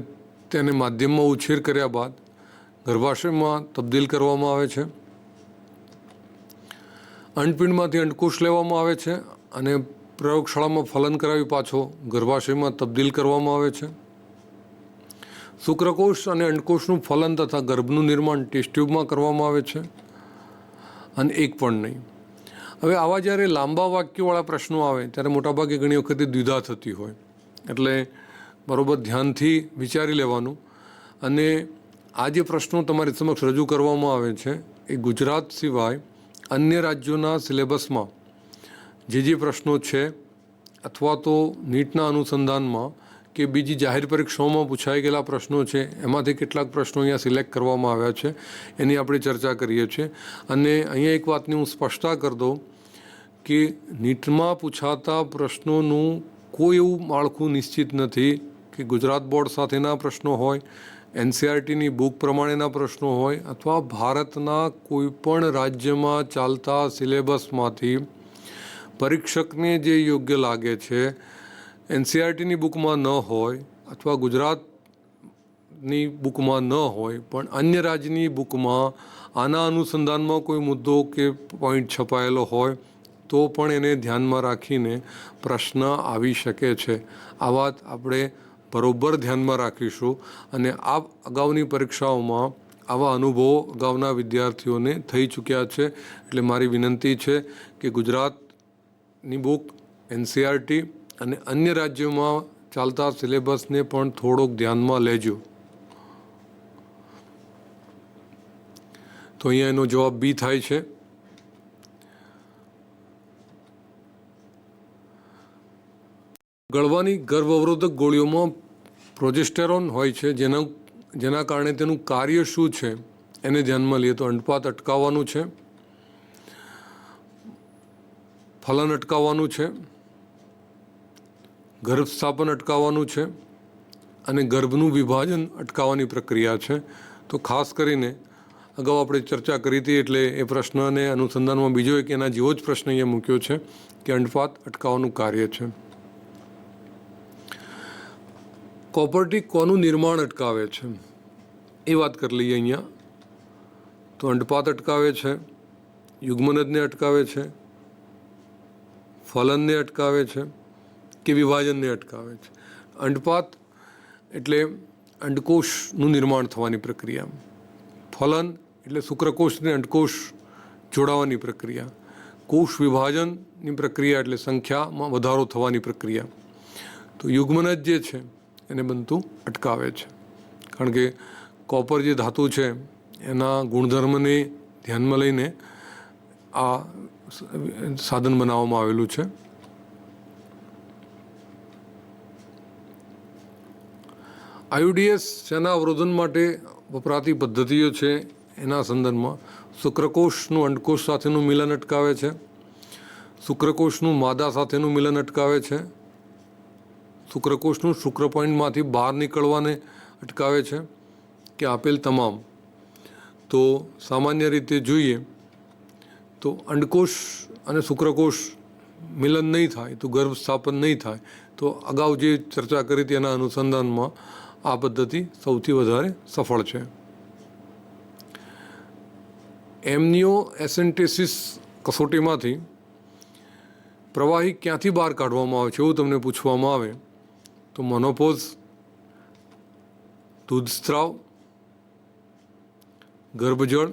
Speaker 2: તેને માધ્યમમાં ઉછેર કર્યા બાદ ગર્ભાશયમાં તબદીલ કરવામાં આવે છે. અંડપિંડમાંથી અંડકોષ લેવામાં આવે છે અને પ્રયોગશાળામાં ફલન કરાવી પાછો ગર્ભાશયમાં તબદીલ કરવામાં આવે છે. શુક્રકોષ અને અંડકોષનું ફલન તથા ગર્ભનું નિર્માણ ટેસ્ટ ટ્યુબમાં કરવામાં આવે છે અને એક પણ નહીં. હવે આવા જ્યારે લાંબા વાક્યવાળા પ્રશ્નો આવે ત્યારે મોટાભાગે ઘણી વખતે દ્વિધા થતી હોય, એટલે બરાબર ધ્યાનથી વિચારી લેવાનું. અને આ જે પ્રશ્નો તમારી સમક્ષ રજૂ કરવામાં આવે છે એ ગુજરાત સિવાય અન્ય રાજ્યોના સિલેબસમાં જે પ્રશ્નો છે અથવા તો નીટના અનુસંધાનમાં કે બીજી જાહેર પરીક્ષાઓમાં પૂછાઈ ગયેલા પ્રશ્નો છે એમાંથી કેટલાક પ્રશ્નો અહીંયા સિલેક્ટ કરવામાં આવ્યા છે, એની આપણે ચર્ચા કરીએ છીએ. અને અહીંયા એક વાતની હું સ્પષ્ટતા કરી દઉં કે નીટમાં પૂછાતા પ્રશ્નોનું કોઈ એવું માળખું નિશ્ચિત નથી કે ગુજરાત બોર્ડ સાથેના પ્રશ્નો હોય, એનસીઆરટીની બુક પ્રમાણેના પ્રશ્નો હોય, અથવા ભારતના કોઈ પણ રાજ્યમાં ચાલતા સિલેબસમાંથી પરીક્ષકને જે યોગ્ય લાગે છે એનસીઆરટીની બુકમાં ન હોય અથવા ગુજરાતની બુકમાં ન હોય પણ અન્ય રાજ્યની બુકમાં આના અનુસંધાનમાં કોઈ મુદ્દો કે પોઈન્ટ છપાયેલો હોય તો પણ એને ધ્યાનમાં રાખીને પ્રશ્ન આવી શકે છે. આ વાત આપણે બરોબર ધ્યાનમાં રાખીશું. અને આ અગાઉની પરીક્ષાઓમાં આવા અનુભવો અગાઉના વિદ્યાર્થીઓને થઈ ચૂક્યા છે. એટલે મારી વિનંતી છે કે ગુજરાતની બુક, એનસીઆરટી અને અન્ય રાજ્યોમાં ચાલતા સિલેબસને પણ થોડોક ધ્યાનમાં લેજો. તો અહીંયા એનો જવાબ બી થાય છે. ગળવાની ગર્ભ અવરોધક ગોળીઓમાં પ્રોજેસ્ટેરોન હોય છે, જેના કારણે તેનું કાર્ય શું છે એને ધ્યાનમાં લઈએ તો અંડપાત અટકાવવાનું છે, ફલન અટકાવવાનું છે, ગર્ભ સ્થાપન અટકાવવાનું છે અને ગર્ભનું વિભાજન અટકાવવાની પ્રક્રિયા છે. તો ખાસ કરીને અગાઉ આપણે ચર્ચા કરી હતી એટલે એ પ્રશ્નને અનુસંધાનમાં બીજો એક એના જેવો જ પ્રશ્ન અહીંયા મૂક્યો છે કે અંડપાત અટકાવવાનું કાર્ય છે. કોપરટી કોનું નિર્માણ અટકાવે છે એ વાત કરી લઈએ અહીંયા. તો અંડપાત અટકાવે છે, યુગ્મનજને અટકાવે છે, ફલનને અટકાવે છે કે વિભાજનને અટકાવે છે. અંડપાત એટલે અંડકોષનું નિર્માણ થવાની પ્રક્રિયા, ફલન એટલે શુક્રકોષને અંડકોષ જોડાવાની પ્રક્રિયા, કોષ વિભાજનની પ્રક્રિયા એટલે સંખ્યામાં વધારો થવાની પ્રક્રિયા. તો યુગ્મનજ જે છે એને બનતું અટકાવે છે. કારણ કે કોપર જે ધાતુ છે એના ગુણધર્મને ધ્યાનમાં લઈને આ સાધન બનાવવામાં આવેલું છે. આયુડીએસ શેના અવરોધન માટે વપરાતી પદ્ધતિઓ છે એના સંદર્ભમાં શુક્રકોષનું અંડકોષ સાથેનું મિલન અટકાવે છે, શુક્રકોષનું માદા સાથેનું મિલન અટકાવે છે, શુક્રકોષનું શુક્રપોઈન્ટમાંથી બહાર નીકળવાને અટકાવે છે કે આપેલ તમામ તો સામાન્ય રીતે જોઈએ તો અંડકોષ અને શુક્રકોષ મિલન નહીં થાય તો ગર્ભ સ્થાપન નહીં થાય. તો અગાઉ જે ચર્ચા કરી હતી એના અનુસંધાનમાં આ પદ્ધતિ સૌથી વધારે સફળ છે. એમનિયો એસેન્ટેસિસ કસોટીમાંથી પ્રવાહી ક્યાંથી બહાર કાઢવામાં આવે છે એવું તમને પૂછવામાં આવે તો મોનોપોઝ, દૂધસ્ત્રાવ, ગર્ભજળ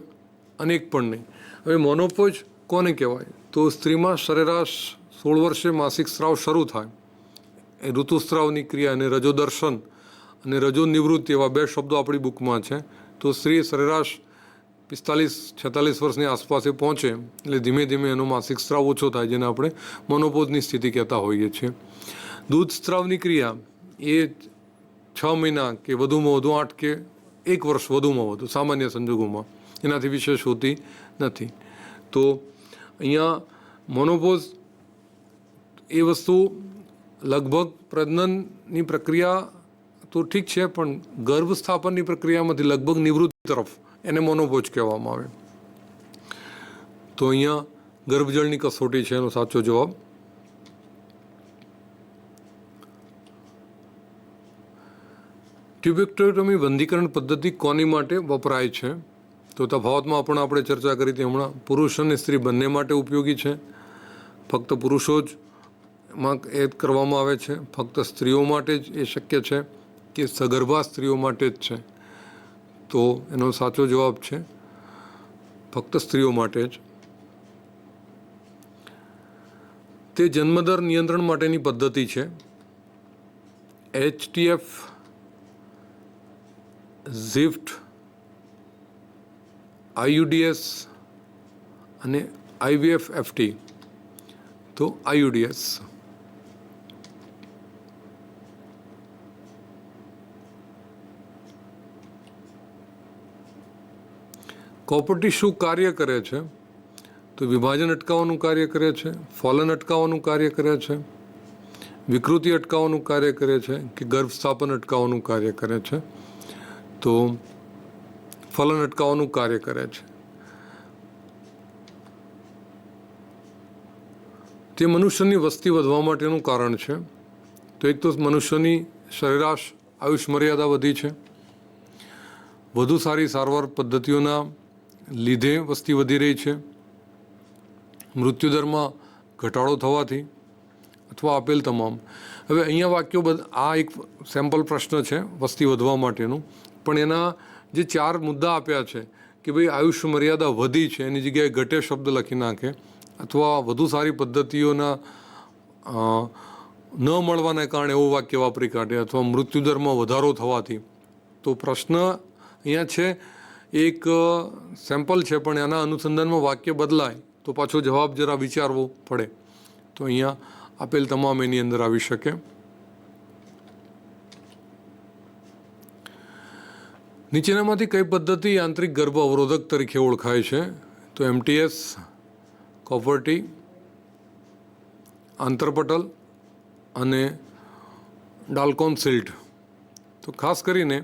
Speaker 2: અને એક પણ નહીં. હવે મોનોપોઝ કોને કહેવાય તો સ્ત્રીમાં સરેરાશ 16 વર્ષે માસિક સ્ત્રાવ શરૂ થાય એ ઋતુસ્ત્રાવની ક્રિયા અને રજોદર્શન અને રજો નિવૃત્તિ એવા 2 શબ્દો આપણી બુકમાં છે. તો સ્ત્રી સરેરાશ 45-46 વર્ષની આસપાસે પહોંચે એટલે ધીમે ધીમે એનો માસિક સ્ત્રાવ ઓછો થાય જેને આપણે મોનોપોઝની સ્થિતિ કહેતા હોઈએ છીએ. દૂધ સ્ત્રાવની ક્રિયા એ 6 મહિના કે વધુમાં વધુ 8 કે 1 વર્ષ વધુમાં વધુ સામાન્ય સંજોગોમાં, એનાથી વિશેષ હોતી નથી. તો અહીંયા મોનોપોઝ એ વસ્તુ લગભગ પ્રજનનની પ્રક્રિયા તો ઠીક છે પણ ગર્ભ સ્થાપનની પ્રક્રિયામાંથી લગભગ નિવૃત્તિ તરફ એને મોનોપોઝ કહેવામાં આવે. તો અહીંયા ગર્ભજળની કસોટી છે એનો સાચો જવાબ. ટ્યુબેક્ટોમી બંધીકરણ પદ્ધતિ કોની માટે વપરાય છે તો તફાવતમાં પણ આપણે ચર્ચા કરી હતી હમણાં. પુરુષ અને સ્ત્રી બંને માટે ઉપયોગી છે. ફક્ત પુરુષો જ માં એ કરવામાં આવે છે. ફક્ત સ્ત્રીઓ માટે જ એ શક્ય છે કે સગર્ભા સ્ત્રીઓ માટે જ છે તો એનો સાચો જવાબ છે ફક્ત સ્ત્રીઓ માટે જ. તે જન્મદર નિયંત્રણ માટેની પદ્ધતિ છે. HTF, ઝિફ્ટ, IUDS અને IVF-FT. તો IUDS. કોપરટી શું કાર્ય કરે છે તો વિભાજન અટકાવવાનું કાર્ય કરે છે, ફોલન અટકાવવાનું કાર્ય કરે છે, વિકૃતિ અટકાવવાનું કાર્ય કરે છે કે ગર્ભ સ્થાપન અટકાવવાનું કાર્ય કરે છે તો ફલન અટકાવવાનું કાર્ય કરે છે. તે મનુષ્યની વસ્તી વધવા માટેનું કારણ છે. તો એક તો મનુષ્યની સરેરાશ આયુષ મર્યાદા વધી છે. વધુ સારી સારવાર પદ્ધતિઓના લીધે વસ્તી વધી રહી છે. મૃત્યુદરમાં ઘટાડો થવાથી અથવા આપેલ તમામ. હવે અહીંયા વાક્યો આ એક સેમ્પલ પ્રશ્ન છે વસ્તી વધવા માટેનું, પણ એના જે 4 મુદ્દા આપ્યા છે કે ભાઈ આયુષ્ય મર્યાદા વધી છે એની જગ્યાએ ઘટે શબ્દ લખી નાખે અથવા વધુ સારી પદ્ધતિઓના ન મળવાને કારણે એવું વાક્ય વાપરી કાઢે અથવા મૃત્યુદરમાં વધારો થવાથી. તો પ્રશ્ન અહીંયા છે એક સેમ્પલ છે પણ એના અનુસંધાનમાં વાક્ય બદલાય તો પાછો જવાબ જરા વિચારવો પડે. તો અહીંયા આપેલ તમામ એની અંદર આવી શકે. નીચેનામાંથી કઈ પદ્ધતિ યાંત્રિક ગર્ભ અવરોધક તરીકે ઓળખાય છે તો MTS, કોપરટી, આંતરપટલ અને ડાલ્કોન સિલ્ટ. તો ખાસ કરીને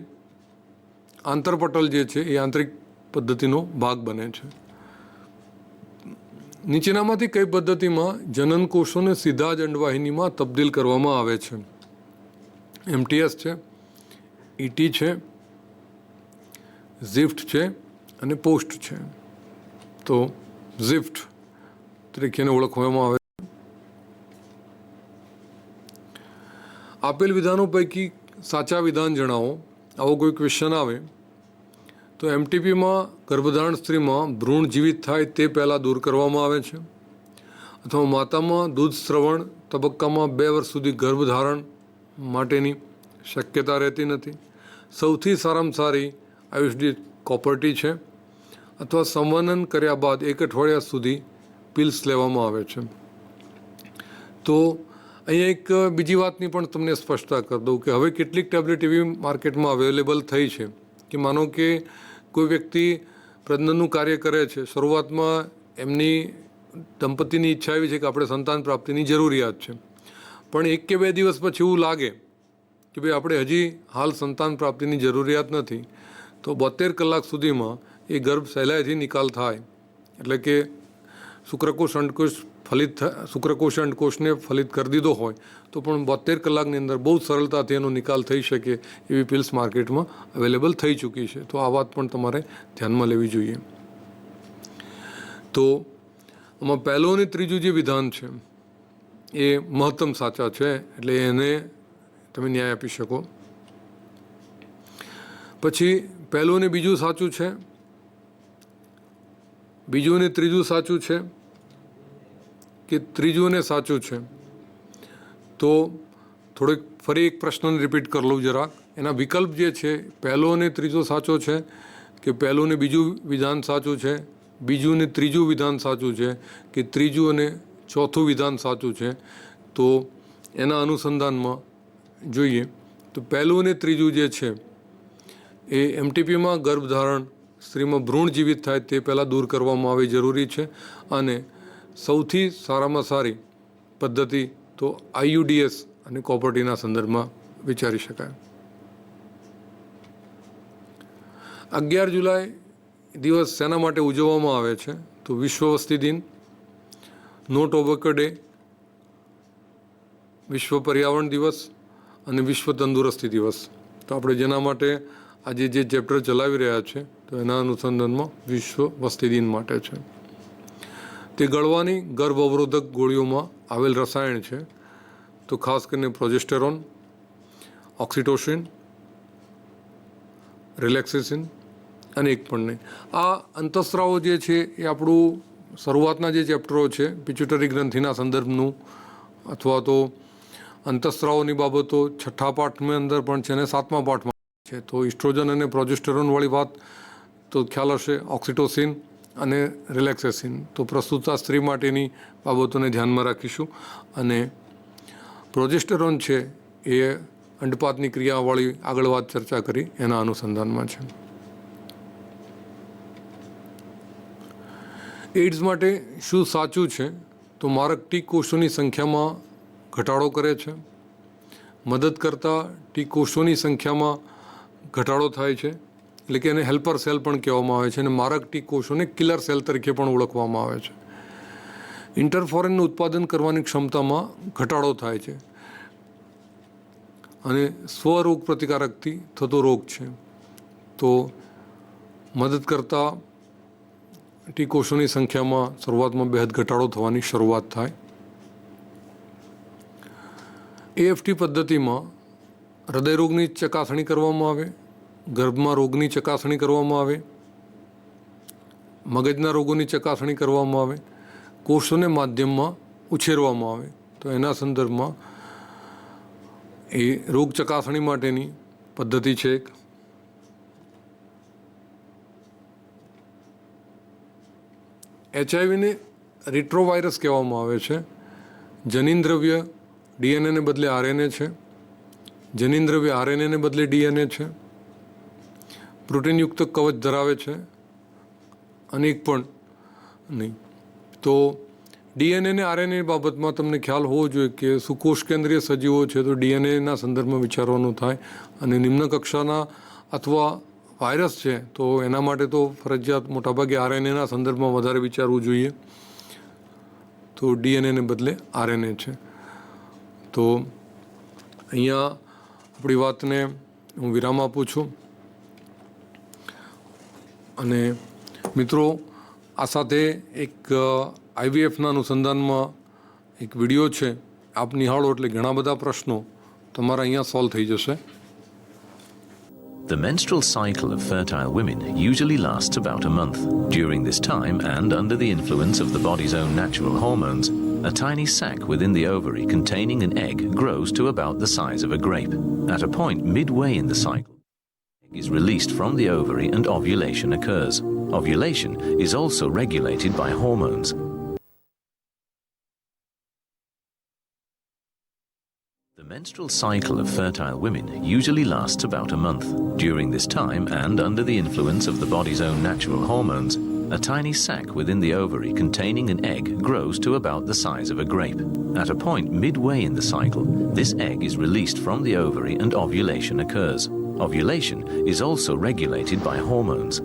Speaker 2: આંતરપટલ જે છે એ યાંત્રિક પદ્ધતિનો ભાગ બને છે. નીચેનામાંથી કઈ પદ્ધતિમાં જનન કોષોને સીધા જ અંડવાહિનીમાં તબદીલ કરવામાં આવે છે? MTS છે, ET છે, ઝિફ્ટ છે અને પોસ્ટ છે. તો ઝિફ્ટ તરીકે ઓળખવામાં આવે. આપેલ વિધાનો પૈકી સાચા વિધાન જણાવો. આવો કોઈ ક્વેશ્ચન આવે તો MTPમાં ગર્ભધારણ સ્ત્રીમાં ભ્રૂણ જીવિત થાય તે પહેલાં દૂર કરવામાં આવે છે અથવા માતામાં દૂધ સ્રવણ તબક્કામાં 2 વર્ષ સુધી ગર્ભધારણ માટેની શક્યતા રહેતી નથી. સૌથી સારામાં સારી આયુષ કોપરટી છે અથવા સંવનન કર્યા બાદ 1 અઠવાડિયા સુધી પિલ્સ લેવામાં આવે છે. તો અહીંયા એક બીજી વાતની પણ તમને સ્પષ્ટતા કરી દઉં કે હવે કેટલીક ટેબ્લેટ એવી માર્કેટમાં અવેલેબલ થઈ છે કે માનો કે કોઈ વ્યક્તિ પ્રજનનનું કાર્ય કરે છે, શરૂઆતમાં એમની દંપતીની ઈચ્છા એવી છે કે આપણે સંતાન પ્રાપ્તિની જરૂરિયાત છે, પણ 1 કે 2 દિવસ પછી એવું લાગે કે ભાઈ આપણે હજી હાલ સંતાન પ્રાપ્તિની જરૂરિયાત નથી તો 72 કલાક સુધીમાં એ ગર્ભ સહેલાઈથી નિકાલ થાય. એટલે કે શુક્રકોષ અંડકોષ શુક્રકોષ અંડકોષને ફલિત કરી દીધો હોય તો પણ 72 કલાકની અંદર બહુ સરળતાથી એનો નિકાલ થઈ શકે એવી પિલ્સ માર્કેટમાં અવેલેબલ થઈ ચૂકી છે. તો આ વાત પણ તમારે ધ્યાનમાં લેવી જોઈએ. તો આમાં પહેલું અને ત્રીજું જે વિધાન છે એ મહત્તમ સાચા છે, એટલે એને તમે ન્યાય આપી શકો. પછી પહેલું અને બીજું સાચું છે, બીજું અને ત્રીજું સાચું છે કે ત્રીજું અને સાચું છે. તો થોડીક ફરી એક પ્રશ્નને રિપીટ કરી લઉં જરાક. એના વિકલ્પ જે છે પહેલો અને ત્રીજો સાચો છે કે પહેલું ને બીજું વિધાન સાચું છે, બીજું ને ત્રીજું વિધાન સાચું છે કે ત્રીજું અને ચોથું વિધાન સાચું છે. તો એના અનુસંધાનમાં જોઈએ તો પહેલું અને ત્રીજું જે છે એ એમટીપીમાં ગર્ભધારણ સ્ત્રીમાં ભ્રૂણ જીવિત થાય તે પહેલાં દૂર કરવામાં આવવી જરૂરી છે. અને સૌથી સારામાં સારી પદ્ધતિ તો આઈયુડીએસ અને કોપરટીના સંદર્ભમાં વિચારી શકાય. 11 જુલાઈ દિવસ શેના માટે ઉજવવામાં આવે છે? તો વિશ્વ વસ્તી દિન, નો ટોબેકો ડે, વિશ્વ પર્યાવરણ દિવસ અને વિશ્વ તંદુરસ્તી દિવસ. તો આપણે જેના માટે આજે જે ચેપ્ટર ચલાવી રહ્યા છે તો એના અનુસંધાનમાં વિશ્વ વસ્તી દિન માટે છે. તે ગળવાની ગર્ભ અવરોધક ગોળીઓમાં આવેલ રસાયણ છે. તો ખાસ કરીને પ્રોજેસ્ટેરોન, ઓક્સિટોસિન, રિલેક્સેસિન અને એક પણ નહીં. આ અંતઃસ્રાવો જે છે એ આપણું શરૂઆતના જે ચેપ્ટરો છે પિચ્યુટરી ગ્રંથિના સંદર્ભનું અથવા તો અંતઃસ્રાવોની બાબતો 6થા પાઠની અંદર પણ છે અને 7મા પાઠમાં છે. તો ઇસ્ટ્રોજન અને પ્રોજેસ્ટેરોનવાળી વાત તો ખ્યાલ હશે, ઓક્સિટોસિન અને રિલેક્સેસિન. તો પ્રસ્તુતા સ્ત્રી માટેની બાબતોને ધ્યાનમાં રાખીશું. અને પ્રોજેસ્ટેરોન છે એ અંડપાતની ક્રિયાવાળી આગળ વાત ચર્ચા કરી એના અનુસંધાનમાં છે. એઇડ્સ માટે શું સાચું છે? તો મારક ટી કોષોની સંખ્યામાં ઘટાડો કરે છે, મદદ કરતા ટી કોષોની સંખ્યામાં ઘટાડો થાય છે, એટલે કે એને હેલ્પર સેલ પણ કહેવામાં આવે છે. અને મારક ટી કોષોને કિલર સેલ તરીકે પણ ઓળખવામાં આવે છે. ઇન્ટરફોરેનનું ઉત્પાદન કરવાની ક્ષમતામાં ઘટાડો થાય છે અને સ્વરોગ પ્રતિકારકથી થતો રોગ છે. તો મદદ કરતા ટી કોષોની સંખ્યામાં શરૂઆતમાં બેહદ ઘટાડો થવાની શરૂઆત થાય. એએફટી પદ્ધતિમાં હૃદયરોગની ચકાસણી કરવામાં આવે, ગર્ભમાં રોગની ચકાસણી કરવામાં આવે, મગજના રોગોની ચકાસણી કરવામાં આવે, કોષોને માધ્યમમાં ઉછેરવામાં આવે. તો એના સંદર્ભમાં એ રોગ ચકાસણી માટેની પદ્ધતિ છે એક. એચઆઈવીને રિટ્રોવાયરસ કહેવામાં આવે છે. જનીન દ્રવ્ય ડીએનએને બદલે આરએનએ છે, જનીન દ્રવ્ય આરએનએને બદલે ડીએનએ છે, પ્રોટીનયુક્ત કવચ ધરાવે છે અને એક પણ નહીં. તો ડીએનએ અને આરએનએ બાબતમાં તમને ખ્યાલ હોવો જોઈએ કે સુકોષ કેન્દ્રીય સજીવો છે તો ડીએનએના સંદર્ભમાં વિચારવાનું થાય. અને નિમ્ન કક્ષાના અથવા વાયરસ છે તો એના માટે તો ફરજિયાત મોટાભાગે આરએનએના સંદર્ભમાં વધારે વિચારવું જોઈએ. તો ડીએનએને બદલે આરએનએ છે. તો અહીંયા આપણી વાતને હું વિરામ આપું છું. અને મિત્રો, આ સાથે એક આઈવીએફના અનુસંધાનમાં એક વિડીયો છે, આપ નિહાળો એટલે ઘણા બધા પ્રશ્નો તમારા અહીંયા સોલ્વ થઈ જશે.
Speaker 1: The menstrual cycle of fertile women usually lasts about a month. During this time, and under the influence of the body's own natural hormones, a tiny sac within the ovary containing an egg grows to about the size of a grape. At a point midway in the cycle, the egg is released from the ovary and ovulation occurs. Ovulation is also regulated by hormones. The menstrual cycle of fertile women usually lasts about a month. During this time, and under the influence of the body's own natural hormones, a tiny sac within the ovary containing an egg grows to about the size of a grape. At a point midway in the cycle, this egg is released from the ovary and ovulation occurs. Ovulation is also regulated by hormones.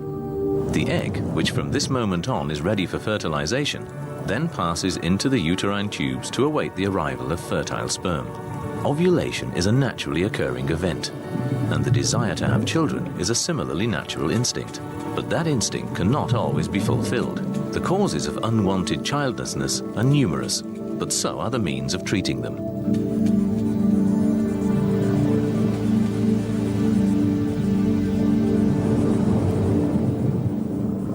Speaker 1: The egg, which from this moment on is ready for fertilization, then passes into the uterine tubes to await the arrival of fertile sperm. Ovulation is a naturally occurring event, and the desire to have children is a similarly natural instinct. But that instinct cannot always be fulfilled. The causes of unwanted childlessness are numerous, but so are the means of treating them.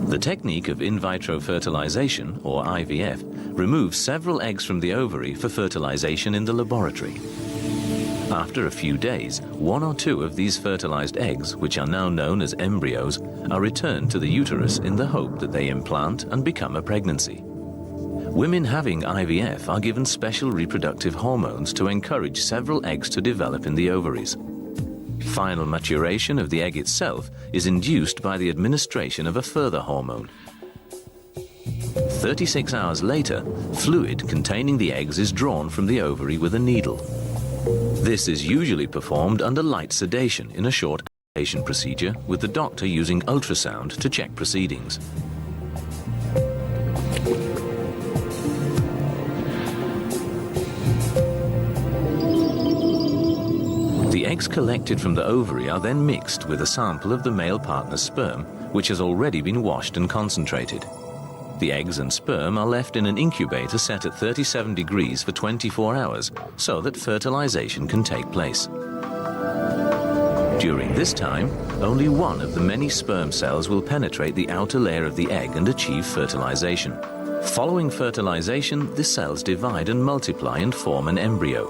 Speaker 1: The technique of in vitro fertilization, or IVF, removes several eggs from the ovary for fertilization in the laboratory. After a few days, 1 or 2 of these fertilized eggs, which are now known as embryos, are returned to the uterus in the hope that they implant and become a pregnancy. Women having IVF are given special reproductive hormones to encourage several eggs to develop in the ovaries. Final maturation of the egg itself is induced by the administration of a further hormone. 36 hours later, fluid containing the eggs is drawn from the ovary with a needle. This is usually performed under light sedation in a short patient procedure, with the doctor using ultrasound to check proceedings. The eggs collected from the ovary are then mixed with a sample of the male partner's sperm, which has already been washed and concentrated. The eggs and sperm are left in an incubator set at 37 degrees for 24 hours so that fertilization can take place. During this time, only one of the many sperm cells will penetrate the outer layer of the egg and achieve fertilization. Following fertilization, the cells divide and multiply and form an embryo.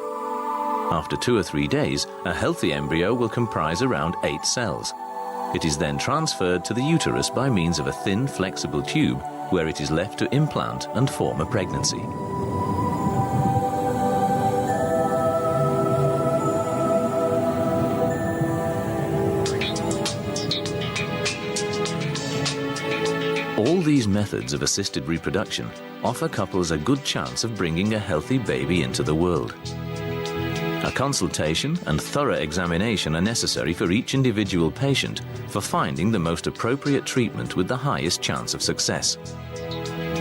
Speaker 1: After 2 or 3 days, a healthy embryo will comprise around 8 cells. It is then transferred to the uterus by means of a thin, flexible tube, where it is left to implant and form a pregnancy. All these methods of assisted reproduction offer couples a good chance of bringing a healthy baby into the world. A consultation and thorough examination are necessary for each individual patient for finding the most appropriate treatment with the highest chance of success.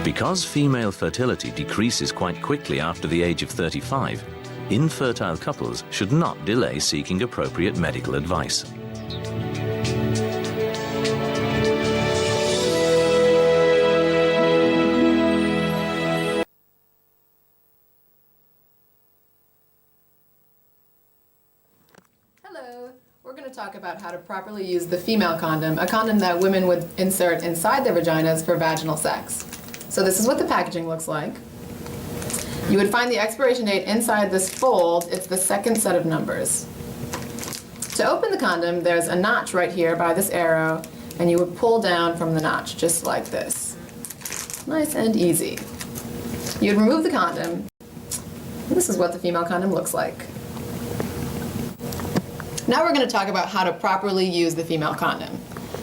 Speaker 1: Because female fertility decreases quite quickly after the age of 35, infertile couples should not delay seeking appropriate medical advice.
Speaker 3: We're going to talk about how to properly use the female condom, a condom that women would insert inside their vaginas for vaginal sex. So this is what the packaging looks like. You would find the expiration date inside this fold. It's the second set of numbers. To open the condom, there's a notch right here by this arrow, and you would pull down from the notch just like this. Nice and easy. You'd remove the condom. This is what the female condom looks like. Now we're going to talk about how to properly use the female condom.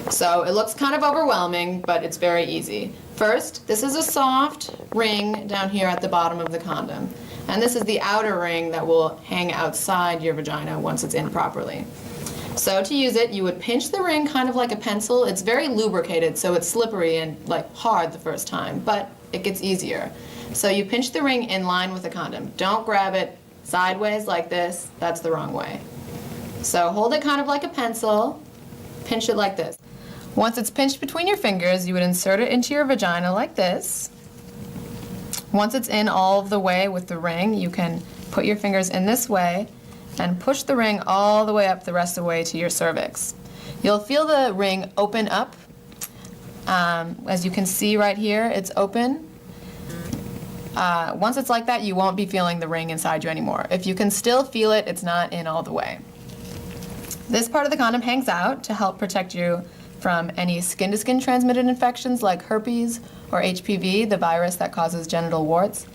Speaker 3: So it looks kind of overwhelming, but it's very easy. First, this is a soft ring down here at the bottom of the condom. And this is the outer ring that will hang outside your vagina once it's in properly. So to use it, you would pinch the ring kind of like a pencil. It's very lubricated, so it's slippery and like hard the first time, but it gets easier. So you pinch the ring in line with the condom. Don't grab it sideways like this. That's the wrong way. So hold it kind of like a pencil, pinch it like this. Once it's pinched between your fingers, you would insert it into your vagina like this. Once it's in all of the way with the ring, you can put your fingers in this way and push the ring all the way up the rest of the way to your cervix. You'll feel the ring open up. As you can see right here, it's open. Once it's like that, you won't be feeling the ring inside you anymore. If you can still feel it, it's not in all the way. This part of the condom hangs out to help protect you from any skin-to-skin transmitted infections like herpes or HPV, the virus that causes genital warts.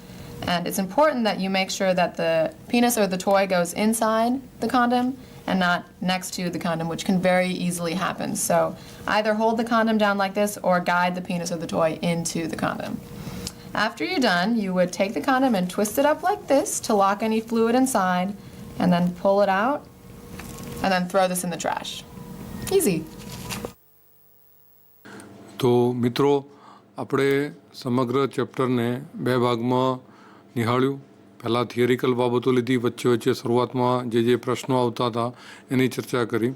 Speaker 3: And it's important that you make sure that the penis or the toy goes inside the condom and not next to the condom, which can very easily happen. So either hold the condom down like this or guide the penis or the toy into the condom. After you're done, you would take the condom and twist it up like this to lock any fluid inside, and then pull it out, and then throw this in the trash. Easy.
Speaker 2: તો મિત્રો, આપણે સમગ્ર ચેપ્ટરને બે ભાગમાં નિહાળ્યું. પહેલાં theoretical બાબતો લીધી, વચ્ચે વચ્ચે શરૂઆતમાં જે પ્રશ્નો આવતા હતા એની ચર્ચા કરી,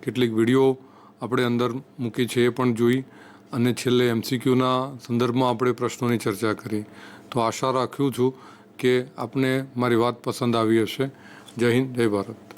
Speaker 2: કેટલીક વિડીયો આપણે અંદર મૂકી છે એ પણ જોઈ, અને છેલ્લે MCQના સંદર્ભમાં આપણે પ્રશ્નોની ચર્ચા કરી. તો આશા રાખું છું કે આપને મારી વાત પસંદ આવી હશે. જય હિન્દ, જય ભારત.